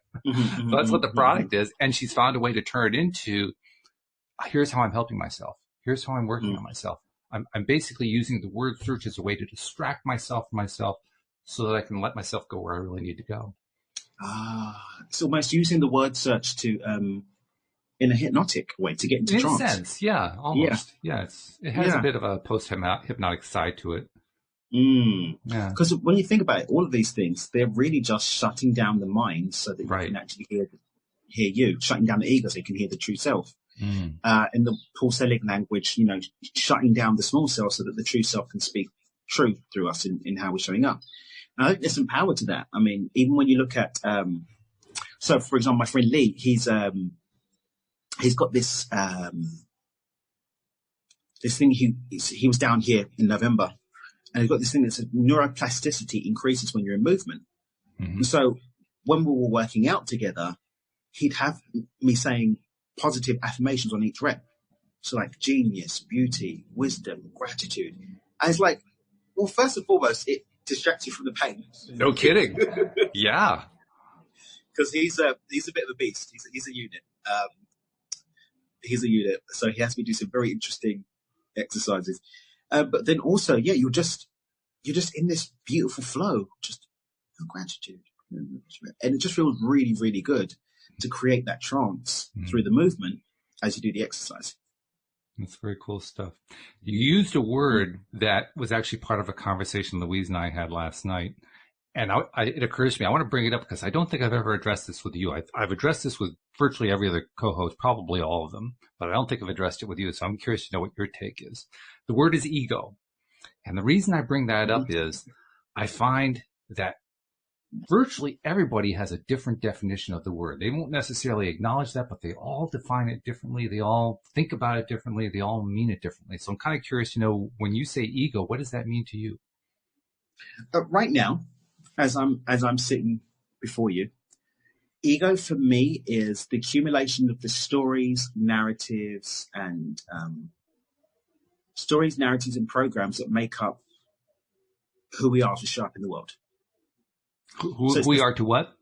that's what the product is. And she's found a way to turn it into, here's how I'm helping myself. Here's how I'm working on myself. I'm basically using the word search as a way to distract myself from myself so that I can let myself go where I really need to go. It's almost using the word search to in a hypnotic way to get into In a trance. sense, yeah, Yeah, almost. Yeah, it has a yeah. bit of a post-hypnotic side to it. Yeah, Because when you think about it, all of these things, they're really just shutting down the mind so that you right. can actually hear you, shutting down the ego so you can hear the true self. Mm. In the Paul Selig language, shutting down the small self so that the true self can speak truth through us in how we're showing up. And I think there's some power to that. I mean, even when you look at, so for example, my friend Lee, he's got this thing. He was down here in November, and he's got this thing that says neuroplasticity increases when you're in movement. Mm-hmm. And so when we were working out together, he'd have me saying positive affirmations on each rep. So like genius, beauty, wisdom, gratitude. And it's like, well, first and foremost, it distracts you from the pain. No kidding. Yeah. Because he's a bit of a beast. He's a unit. He's a unit. So he has me do some very interesting exercises. But then also, yeah, you're just in this beautiful flow, just gratitude. And it just feels really, really good to create that trance through the movement as you do the exercise. That's very cool stuff. You used a word that was actually part of a conversation Louise and I had last night. And it occurs to me, I want to bring it up because I don't think I've ever addressed this with you. I've addressed this with virtually every other co-host, probably all of them, but I don't think I've addressed it with you. So I'm curious to know what your take is. The word is ego. And the reason I bring that up is I find that virtually everybody has a different definition of the word. They won't necessarily acknowledge that, but they all define it differently. They all think about it differently. They all mean it differently. So I'm kind of curious to know, when you say ego, what does that mean to you? Right now, as I'm sitting before you, ego for me is the accumulation of the stories, narratives, and programs that make up who we are to show up in the world. Who we are to what?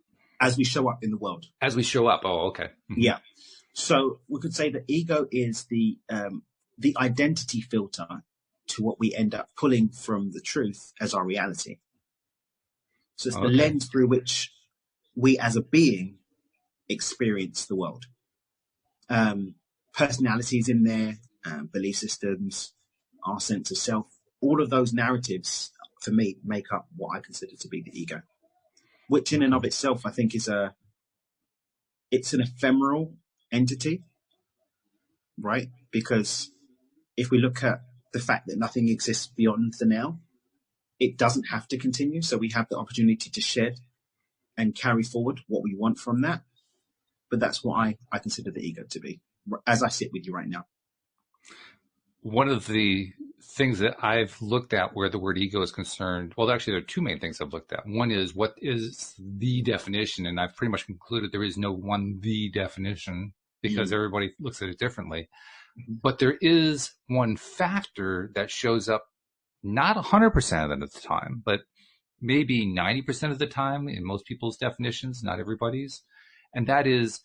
As we show up in the world. As we show up. Oh, okay. Mm-hmm. Yeah. So we could say that ego is the identity filter to what we end up pulling from the truth as our reality. So it's the lens through which we as a being experience the world. Personalities in there, belief systems, our sense of self, all of those narratives for me make up what I consider to be the ego, which in and of itself I think it's an ephemeral entity, right? Because if we look at the fact that nothing exists beyond the now, it doesn't have to continue. So we have the opportunity to shed and carry forward what we want from that. But that's what I consider the ego to be, as I sit with you right now. One of the things that I've looked at where the word ego is concerned, well, actually, there are two main things I've looked at. One is, what is the definition? And I've pretty much concluded there is no one the definition, because everybody looks at it differently. But there is one factor that shows up not 100% of the time, but maybe 90% of the time in most people's definitions, not everybody's. And that is,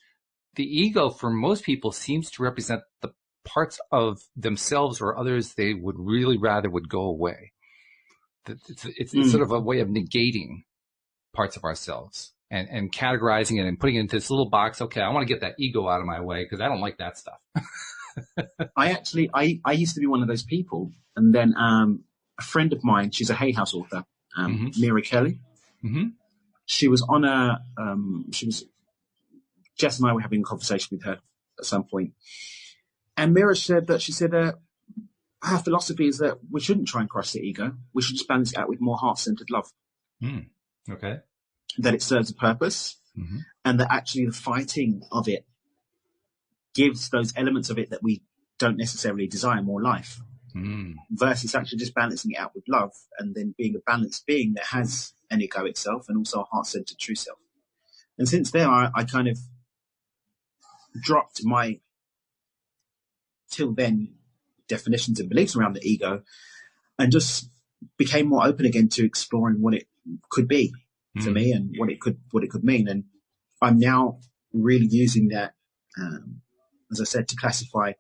the ego for most people seems to represent the parts of themselves or others they would really rather would go away. It's sort of a way of negating parts of ourselves and categorizing it and putting it into this little box. Okay, I want to get that ego out of my way because I don't like that stuff. I used to be one of those people. And then a friend of mine, she's a Hay House author, Mira Kelly. Mm-hmm. She was on Jess and I were having a conversation with her at some point. And Mira said, her philosophy is that we shouldn't try and crush the ego. We should just balance it out with more heart-centered love. Okay. That it serves a purpose, and that actually the fighting of it gives those elements of it that we don't necessarily desire more life, versus actually just balancing it out with love and then being a balanced being that has an ego itself and also a heart-centered true self. And since then, I kind of dropped my till then definitions and beliefs around the ego and just became more open again to exploring what it could be for me and what it could mean. And I'm now really using that, as I said, to classify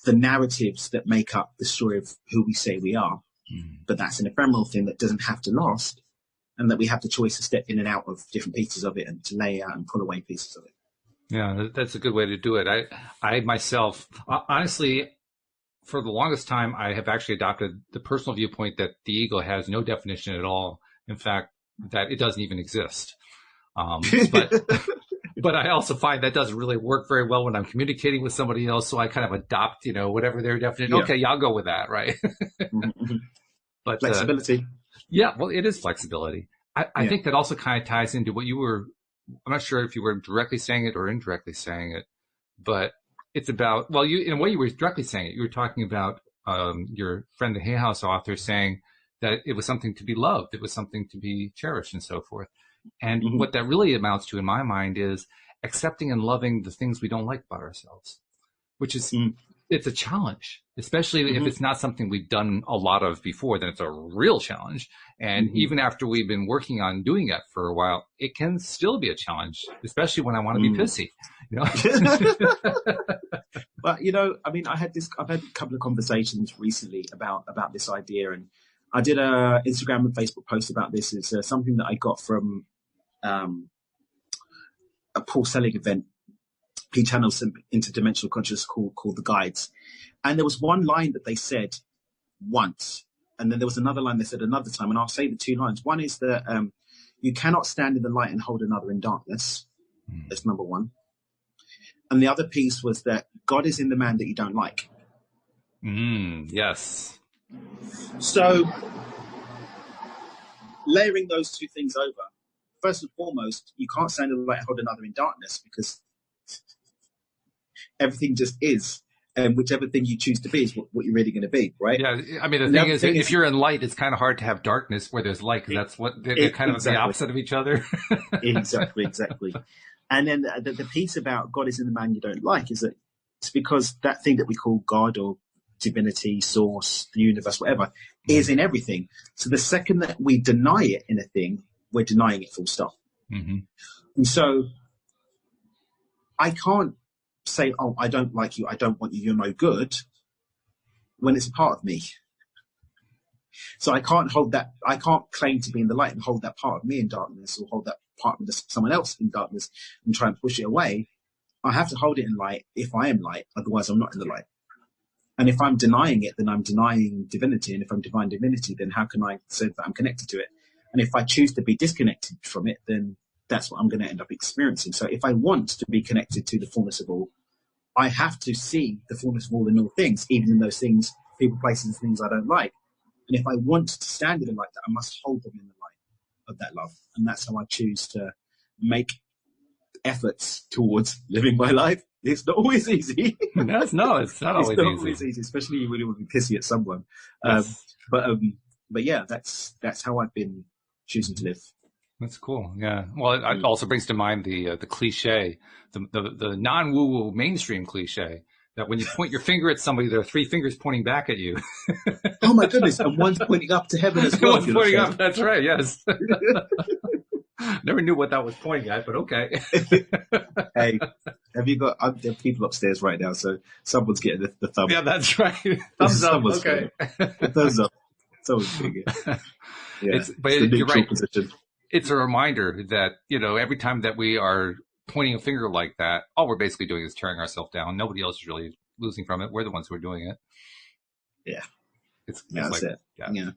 the narratives that make up the story of who we say we are. But that's an ephemeral thing that doesn't have to last, and that we have the choice to step in and out of different pieces of it and to lay out and pull away pieces of it. Yeah, that's a good way to do it. I myself, honestly, for the longest time, I have actually adopted the personal viewpoint that the ego has no definition at all. In fact, that it doesn't even exist. But but I also find that doesn't really work very well when I'm communicating with somebody else. So I kind of adopt, whatever their definition. Yeah. Okay, yeah, I'll go with that, right? Mm-hmm. But Flexibility. yeah, well, it is flexibility. I Yeah. think that also kind of ties into what you were. I'm not sure if you were directly saying it or indirectly saying it, but it's about, well, in a way you were directly saying it. You were talking about your friend, the Hay House author, saying that it was something to be loved. It was something to be cherished and so forth. And Mm-hmm. what that really amounts to in my mind is accepting and loving the things we don't like about ourselves, which is, it's a challenge, especially if it's not something we've done a lot of before, then it's a real challenge. And even after we've been working on doing that for a while, it can still be a challenge, especially when I want to be pissy, But I mean, I've had a couple of conversations recently about this idea, and I did a Instagram and Facebook post about this. It's something that I got from a Paul Selig event. He channels some interdimensional consciousness called The Guides. And there was one line that they said once, and then there was another line they said another time. And I'll say the two lines. One is that you cannot stand in the light and hold another in darkness. That's number one. And the other piece was that God is in the man that you don't like. Yes. So layering those two things over, first and foremost, you can't stand in the light and hold another in darkness, because everything just is. And whichever thing you choose to be is what you're really going to be, right? Yeah, I mean, the thing is, if you're in light, it's kind of hard to have darkness where there's light, because that's what they're kind of the opposite of each other. Exactly. And then the piece about God is in the man you don't like is that it's because that thing that we call God or divinity, source, the universe, whatever, is in everything. So the second that we deny it in a thing, we're denying it full stop. And so I can't say, oh, I don't like you, I don't want you, you're no good, when it's a part of me. So I can't claim to be in the light and hold that part of me in darkness, or hold that part of someone else in darkness and try and push it away. I have to hold it in light if I am light, otherwise I'm not in the light. And if I'm denying it, then I'm denying divinity. And if I'm denying divinity, then how can I say that I'm connected to it? And if I choose to be disconnected from it, then that's what I'm going to end up experiencing. So if I want to be connected to the fullness of all, I have to see the fullness of all in all things, even in those things, people, places, and things I don't like. And if I want to stand in the light, that I must hold them in the light of that love. And that's how I choose to make efforts towards living my life. It's not always easy. It's not always easy, especially when you want to be pissy at someone. Yes. But yeah, that's how I've been choosing to live. That's cool. Yeah. Well, it also brings to mind the cliche, the non-woo-woo mainstream cliche, that when you point your finger at somebody, there are three fingers pointing back at you. Oh my goodness! And one's pointing up to heaven as well. One's pointing up. That's right. Yes. Never knew what that was pointing at, but okay. Hey, have you got? There are people upstairs right now, so someone's getting the thumb. Yeah, that's right. Thumbs up. Okay. Thumbs up. Someone's getting it. Yeah, but you're right. Position. It's a reminder that, every time that we are pointing a finger like that, all we're basically doing is tearing ourselves down. Nobody else is really losing from it. We're the ones who are doing it. Yeah. That's it. Yeah.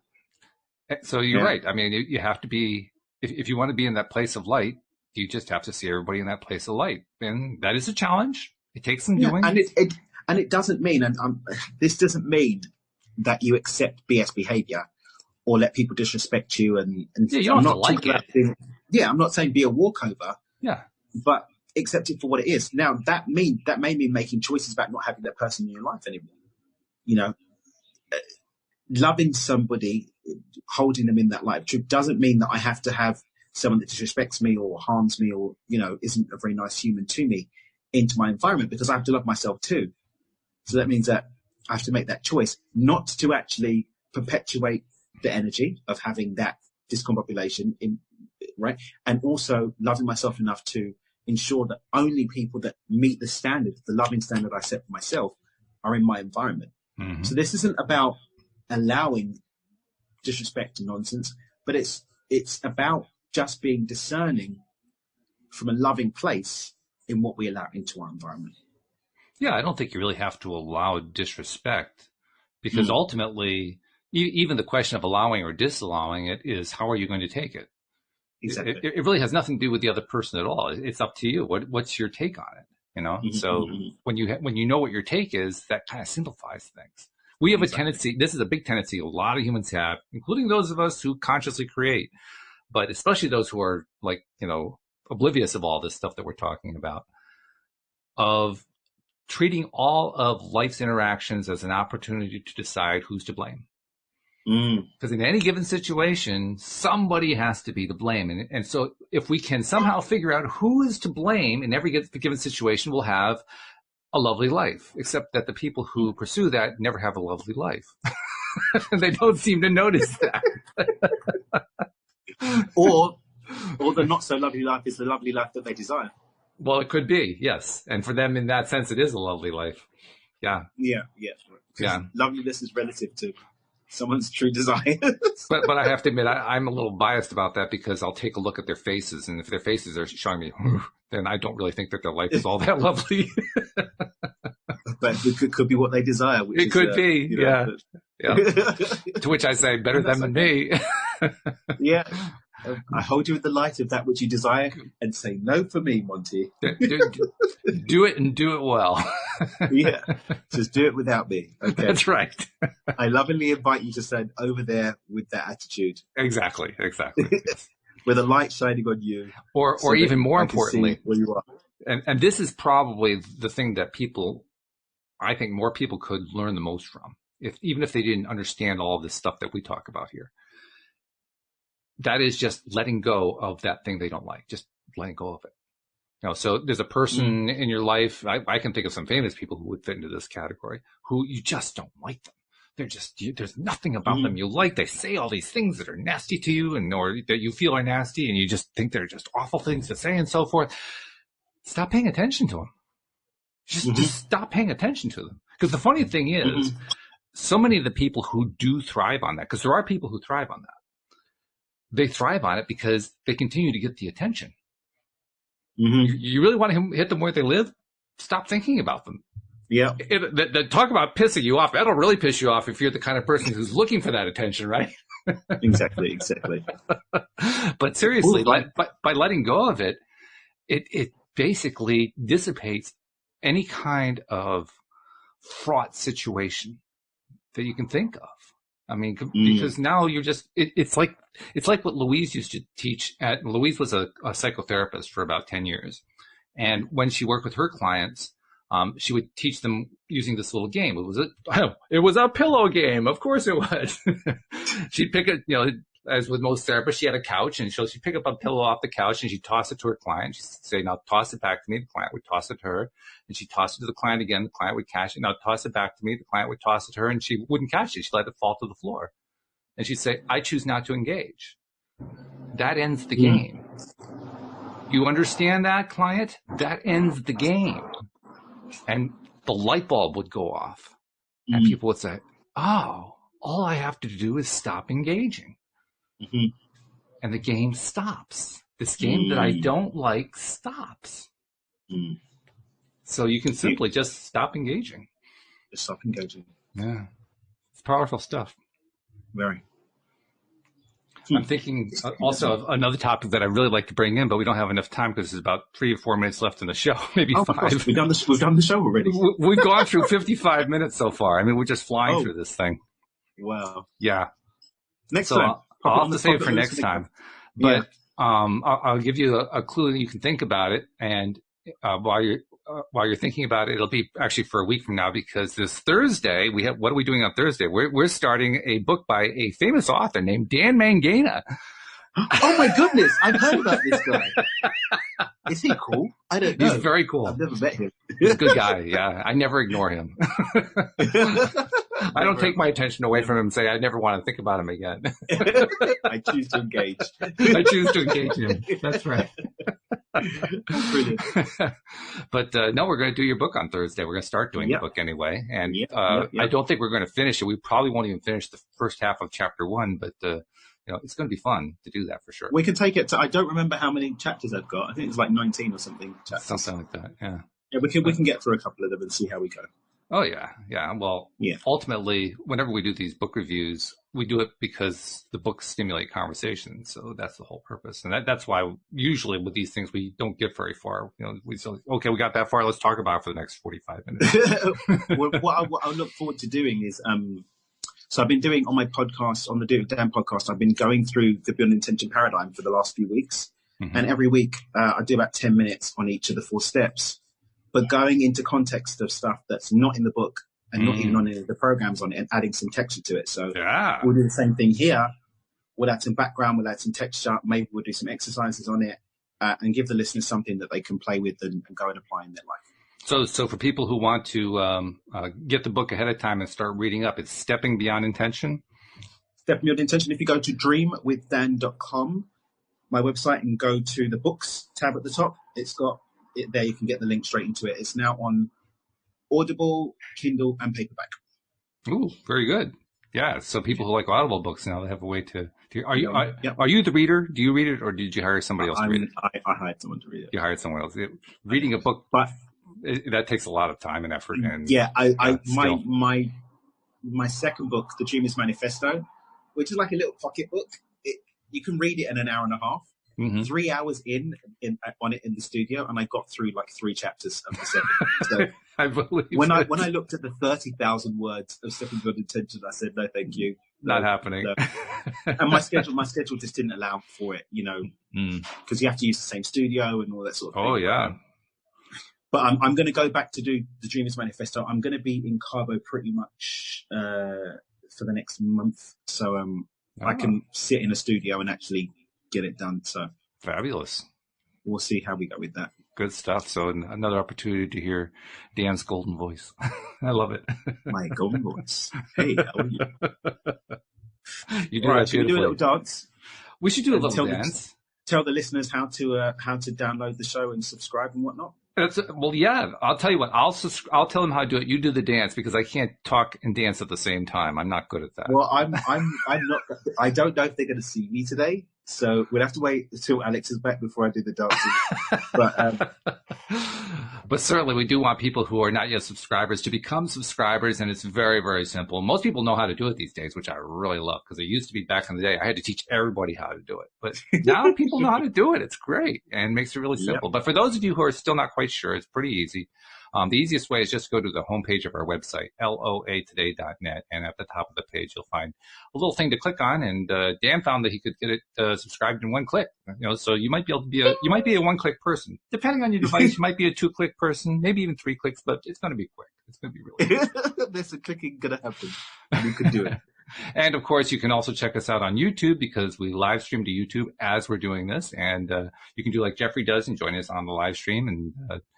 So you're right. I mean, you have to be, if you want to be in that place of light, you just have to see everybody in that place of light. And that is a challenge. It takes some doing. And it doesn't mean, and this doesn't mean that you accept BS behavior or let people disrespect you. And yeah, you don't have to like it. I'm not saying be a walkover. Yeah. But accept it for what it is. Now, that may mean making choices about not having that person in your life anymore. Loving somebody, holding them in that light of truth doesn't mean that I have to have someone that disrespects me or harms me or, isn't a very nice human to me into my environment, because I have to love myself too. So that means that I have to make that choice not to actually perpetuate the energy of having that discombobulation right? And also loving myself enough to ensure that only people that meet the standard, the loving standard I set for myself, are in my environment. So this isn't about allowing disrespect and nonsense, but it's about just being discerning from a loving place in what we allow into our environment. Yeah, I don't think you really have to allow disrespect, because ultimately, even the question of allowing or disallowing it is, how are you going to take it? Exactly. It really has nothing to do with the other person at all. It's up to you. What's your take on it? You know. So when you know what your take is, that kind of simplifies things. We have a tendency. This is a big tendency a lot of humans have, including those of us who consciously create, but especially those who are like, oblivious of all this stuff that we're talking about, of treating all of life's interactions as an opportunity to decide who's to blame. Because in any given situation, somebody has to be to blame. And so if we can somehow figure out who is to blame in every given situation, we'll have a lovely life, except that the people who pursue that never have a lovely life. They don't seem to notice that. or the not so lovely life is the lovely life that they desire. Well, it could be, yes. And for them, in that sense, it is a lovely life. Yeah. Yeah. Loveliness is relative to someone's true desire. but I have to admit, I'm a little biased about that, because I'll take a look at their faces, and if their faces are showing me, then I don't really think that their life is all that lovely. But it could be what they desire. It could be, yeah. To which I say, better them than me. Yeah. I hold you in the light of that which you desire, and say no for me, Monty. Do it, and do it well. Yeah, just do it without me. Okay, that's right. I lovingly invite you to stand over there with that attitude. Exactly. With a light shining on you, or even more importantly, where you are. And this is probably the thing that I think more people could learn the most from, even if they didn't understand all of this stuff that we talk about here. That is just letting go of that thing they don't like, just letting go of it. So there's a person in your life, I can think of some famous people who would fit into this category, who you just don't like them. There's nothing about them you like. They say all these things that are nasty to you, or that you feel are nasty, and you just think they're just awful things to say and so forth. Stop paying attention to them. Just stop paying attention to them. Because the funny thing is, so many of the people who do thrive on that, because there are people who thrive on that, they thrive on it because they continue to get the attention. You really want to hit them where they live? Stop thinking about them. Yeah. Talk about pissing you off. That'll really piss you off if you're the kind of person who's looking for that attention, right? Exactly. But seriously, by letting go of it, it basically dissipates any kind of fraught situation that you can think of. I mean, because now you're just, it's like what Louise used to teach Louise was a psychotherapist for about 10 years. And when she worked with her clients, she would teach them using this little game. It was a pillow game. Of course it was. She'd pick it, as with most therapists, she had a couch, and she'd pick up a pillow off the couch, and she'd toss it to her client. She'd say, now toss it back to me. The client would toss it to her, and she'd toss it to the client again. The client would catch it. Now toss it back to me. The client would toss it to her, and she wouldn't catch it. She'd let it fall to the floor. And she'd say, I choose not to engage. That ends the game. You understand that, client? That ends the game. And the light bulb would go off, and people would say, oh, all I have to do is stop engaging. And the game stops. This game that I don't like stops. So you can simply just stop engaging. Just stop engaging. Yeah. It's powerful stuff. Very. I'm thinking also of another topic that I really like to bring in, but we don't have enough time because there's about 3 or 4 minutes left in the show, maybe 5. Gosh, we've done the show already. We've gone through 55 minutes so far. I mean, we're just flying through this thing. Wow. Yeah. Next time. I'll have to save it for next time. But I'll give you a clue that you can think about it. And while you're thinking about it, it'll be actually for a week from now, because this Thursday, what are we doing on Thursday? We're starting a book by a famous author named Dan Mangena. Oh my goodness, I've heard about this guy. Is he cool? I don't know. He's very cool. I've never met him. He's a good guy, yeah. I never ignore him. I don't take my attention away from him and say, I never want to think about him again. I choose to engage. I choose to engage him. That's right. Brilliant. But no, we're going to do your book on Thursday. We're going to start doing the book anyway. And I don't think we're going to finish it. We probably won't even finish the first half of chapter 1, but it's going to be fun to do that for sure. We can take it to, I don't remember how many chapters I've got. I think it's like 19 or something chapters. Something like that, yeah. Yeah, we can get through a couple of them and see how we go. Oh, yeah. Yeah. Well, yeah. Ultimately, whenever we do these book reviews, we do it because the books stimulate conversation. So that's the whole purpose. And that's why usually with these things, we don't get very far. We say, okay, we got that far. Let's talk about it for the next 45 minutes. what I look forward to doing is, so I've been doing on my podcast, on the Do It Dan podcast, I've been going through the Beyond Intention paradigm for the last few weeks. Mm-hmm. And every week I do about 10 minutes on each of the 4 steps. But going into context of stuff that's not in the book and not even on any of the programs on it and adding some texture to it. So we'll do the same thing here. We'll add some background, we'll add some texture. Maybe we'll do some exercises on it and give the listeners something that they can play with and go and apply in their life. So for people who want to get the book ahead of time and start reading up, it's Stepping Beyond Intention. Stepping Beyond Intention. If you go to dreamwithdan.com, my website, and go to the books tab at the top, it's got it there. You can get the link straight into it. It's now on Audible, Kindle, and paperback. Ooh, very good. Yeah, so people who like Audible books now, they have a way to are you the reader? Do you read it, or did you hire somebody else to read it? I hired someone to read it. You hired someone else. Reading a book, but that takes a lot of time and effort. And my second book, The Dreamer's Manifesto, which is like a little pocket book. You can read it in an hour and a half. Mm-hmm. 3 hours on it in the studio, and I got through like 3 chapters of the second. So I believe when I looked at the 30,000 words of Stepping Beyond Intention, I said no, thank you. Not happening. No. And my schedule just didn't allow for it, because you have to use the same studio and all that sort of thing. Oh yeah. But I'm going to go back to do the Dreamers Manifesto. I'm going to be in Cabo pretty much for the next month, so I can sit in a studio and actually get it done. So fabulous. We'll see how we go with that. Good stuff. So another opportunity to hear Dan's golden voice. I love it. My golden voice. Hey, how are you? You do that. Should we do a little dance? We should do a little dance. Tell the listeners how to download the show and subscribe and whatnot. Well, yeah. I'll tell you what. I'll tell them how to do it. You do the dance, because I can't talk and dance at the same time. I'm not good at that. Well, I'm not. I don't know if they're going to see me today, so we'll have to wait until Alex is back before I do the dancing. But certainly, we do want people who are not yet subscribers to become subscribers, and it's very, very simple. Most people know how to do it these days, which I really love, because it used to be back in the day I had to teach everybody how to do it. But now people know how to do it. It's great and makes it really simple. Yep. But for those of you who are still not quite sure, it's pretty easy. The easiest way is just go to the homepage of our website, loatoday.net, and at the top of the page, you'll find a little thing to click on. And Dan found that he could get it subscribed in 1 click. So you might be able to you might be a 1-click person, depending on your device. You might be a 2-click person, maybe even 3 clicks, but it's going to be quick. It's going to be really quick. There's a clicking going to happen. You can do it. And of course, you can also check us out on YouTube, because we live stream to YouTube as we're doing this. And you can do like Jeffrey does and join us on the live stream and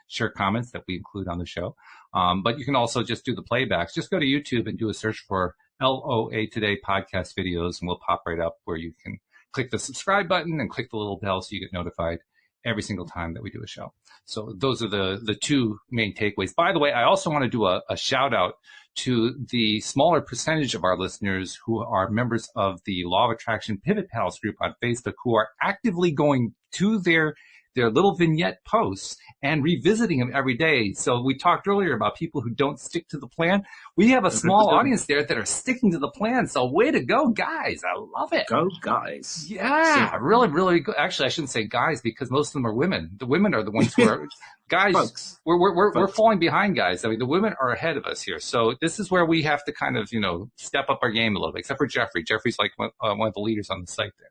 share comments that we include on the show. But you can also just do the playbacks. Just go to YouTube and do a search for LOA Today podcast videos, and we'll pop right up where you can click the subscribe button and click the little bell so you get notified every single time that we do a show. So those are the 2 main takeaways. By the way, I also want to do a shout out to the smaller percentage of our listeners who are members of the Law of Attraction Pivot Pals group on Facebook, who are actively going to their little vignette posts and revisiting them every day. So we talked earlier about people who don't stick to the plan. We have a small audience there that are sticking to the plan. So way to go, guys. I love it. Go, guys. Yeah, really, really good. Actually, I shouldn't say guys, because most of them are women. The women are the ones who are guys. Folks. We're falling behind, guys. I mean, the women are ahead of us here. So this is where we have to kind of, step up our game a little bit, except for Jeffrey. Jeffrey's like one of the leaders on the site there.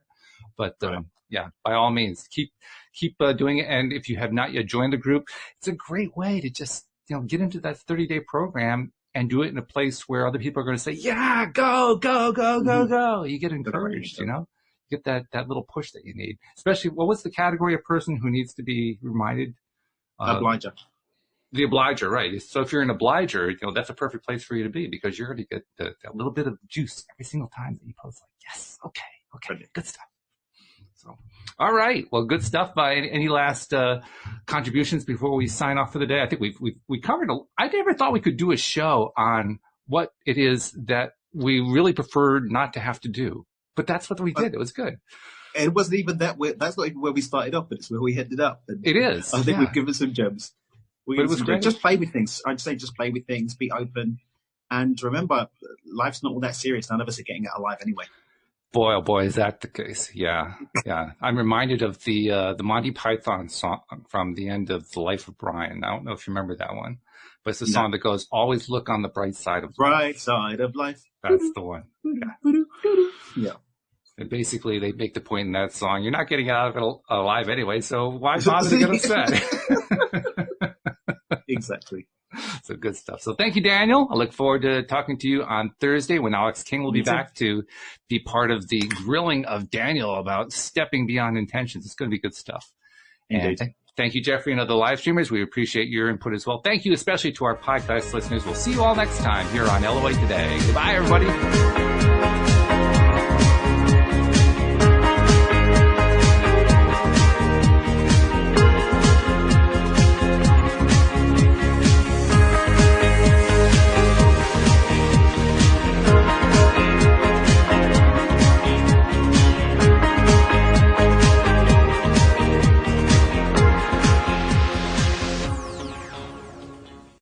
But yeah, by all means, keep doing it. And if you have not yet joined the group, it's a great way to just get into that 30-day program and do it in a place where other people are going to say, yeah, go, go, go, go, go. You get encouraged, You get that little push that you need. Especially, what was the category of person who needs to be reminded? Obliger. The obliger, right. So if you're an obliger, that's a perfect place for you to be, because you're going to get that little bit of juice every single time that you post. Like, yes, okay, good stuff. So, all right. Well, good stuff. Any last contributions before we sign off for the day? I think we covered. I never thought we could do a show on what it is that we really prefer not to have to do. But that's what we did. It was good. It wasn't even that. That's not even where we started off, but it's where we ended up. And it is. I think we've given some gems. But it was great. Just play with things. I'd say just play with things, be open, and remember, life's not all that serious. None of us are getting out alive anyway. Boy, oh boy, is that the case? Yeah, yeah. I'm reminded of the Monty Python song from the end of The Life of Brian. I don't know if you remember that one, but it's a song that goes, "Always look on the bright side of life." Bright side of life. That's the one. Yeah. And basically, they make the point in that song, you're not getting out of it alive anyway, so why bother to get upset? Exactly. So good stuff. So thank you, Daniel. I look forward to talking to you on Thursday when Alex King will be back to be part of the grilling of Daniel about stepping beyond intentions. It's going to be good stuff. Indeed. And thank you, Jeffrey, and other live streamers. We appreciate your input as well. Thank you especially to our podcast listeners. We'll see you all next time here on LOA Today. Goodbye, everybody.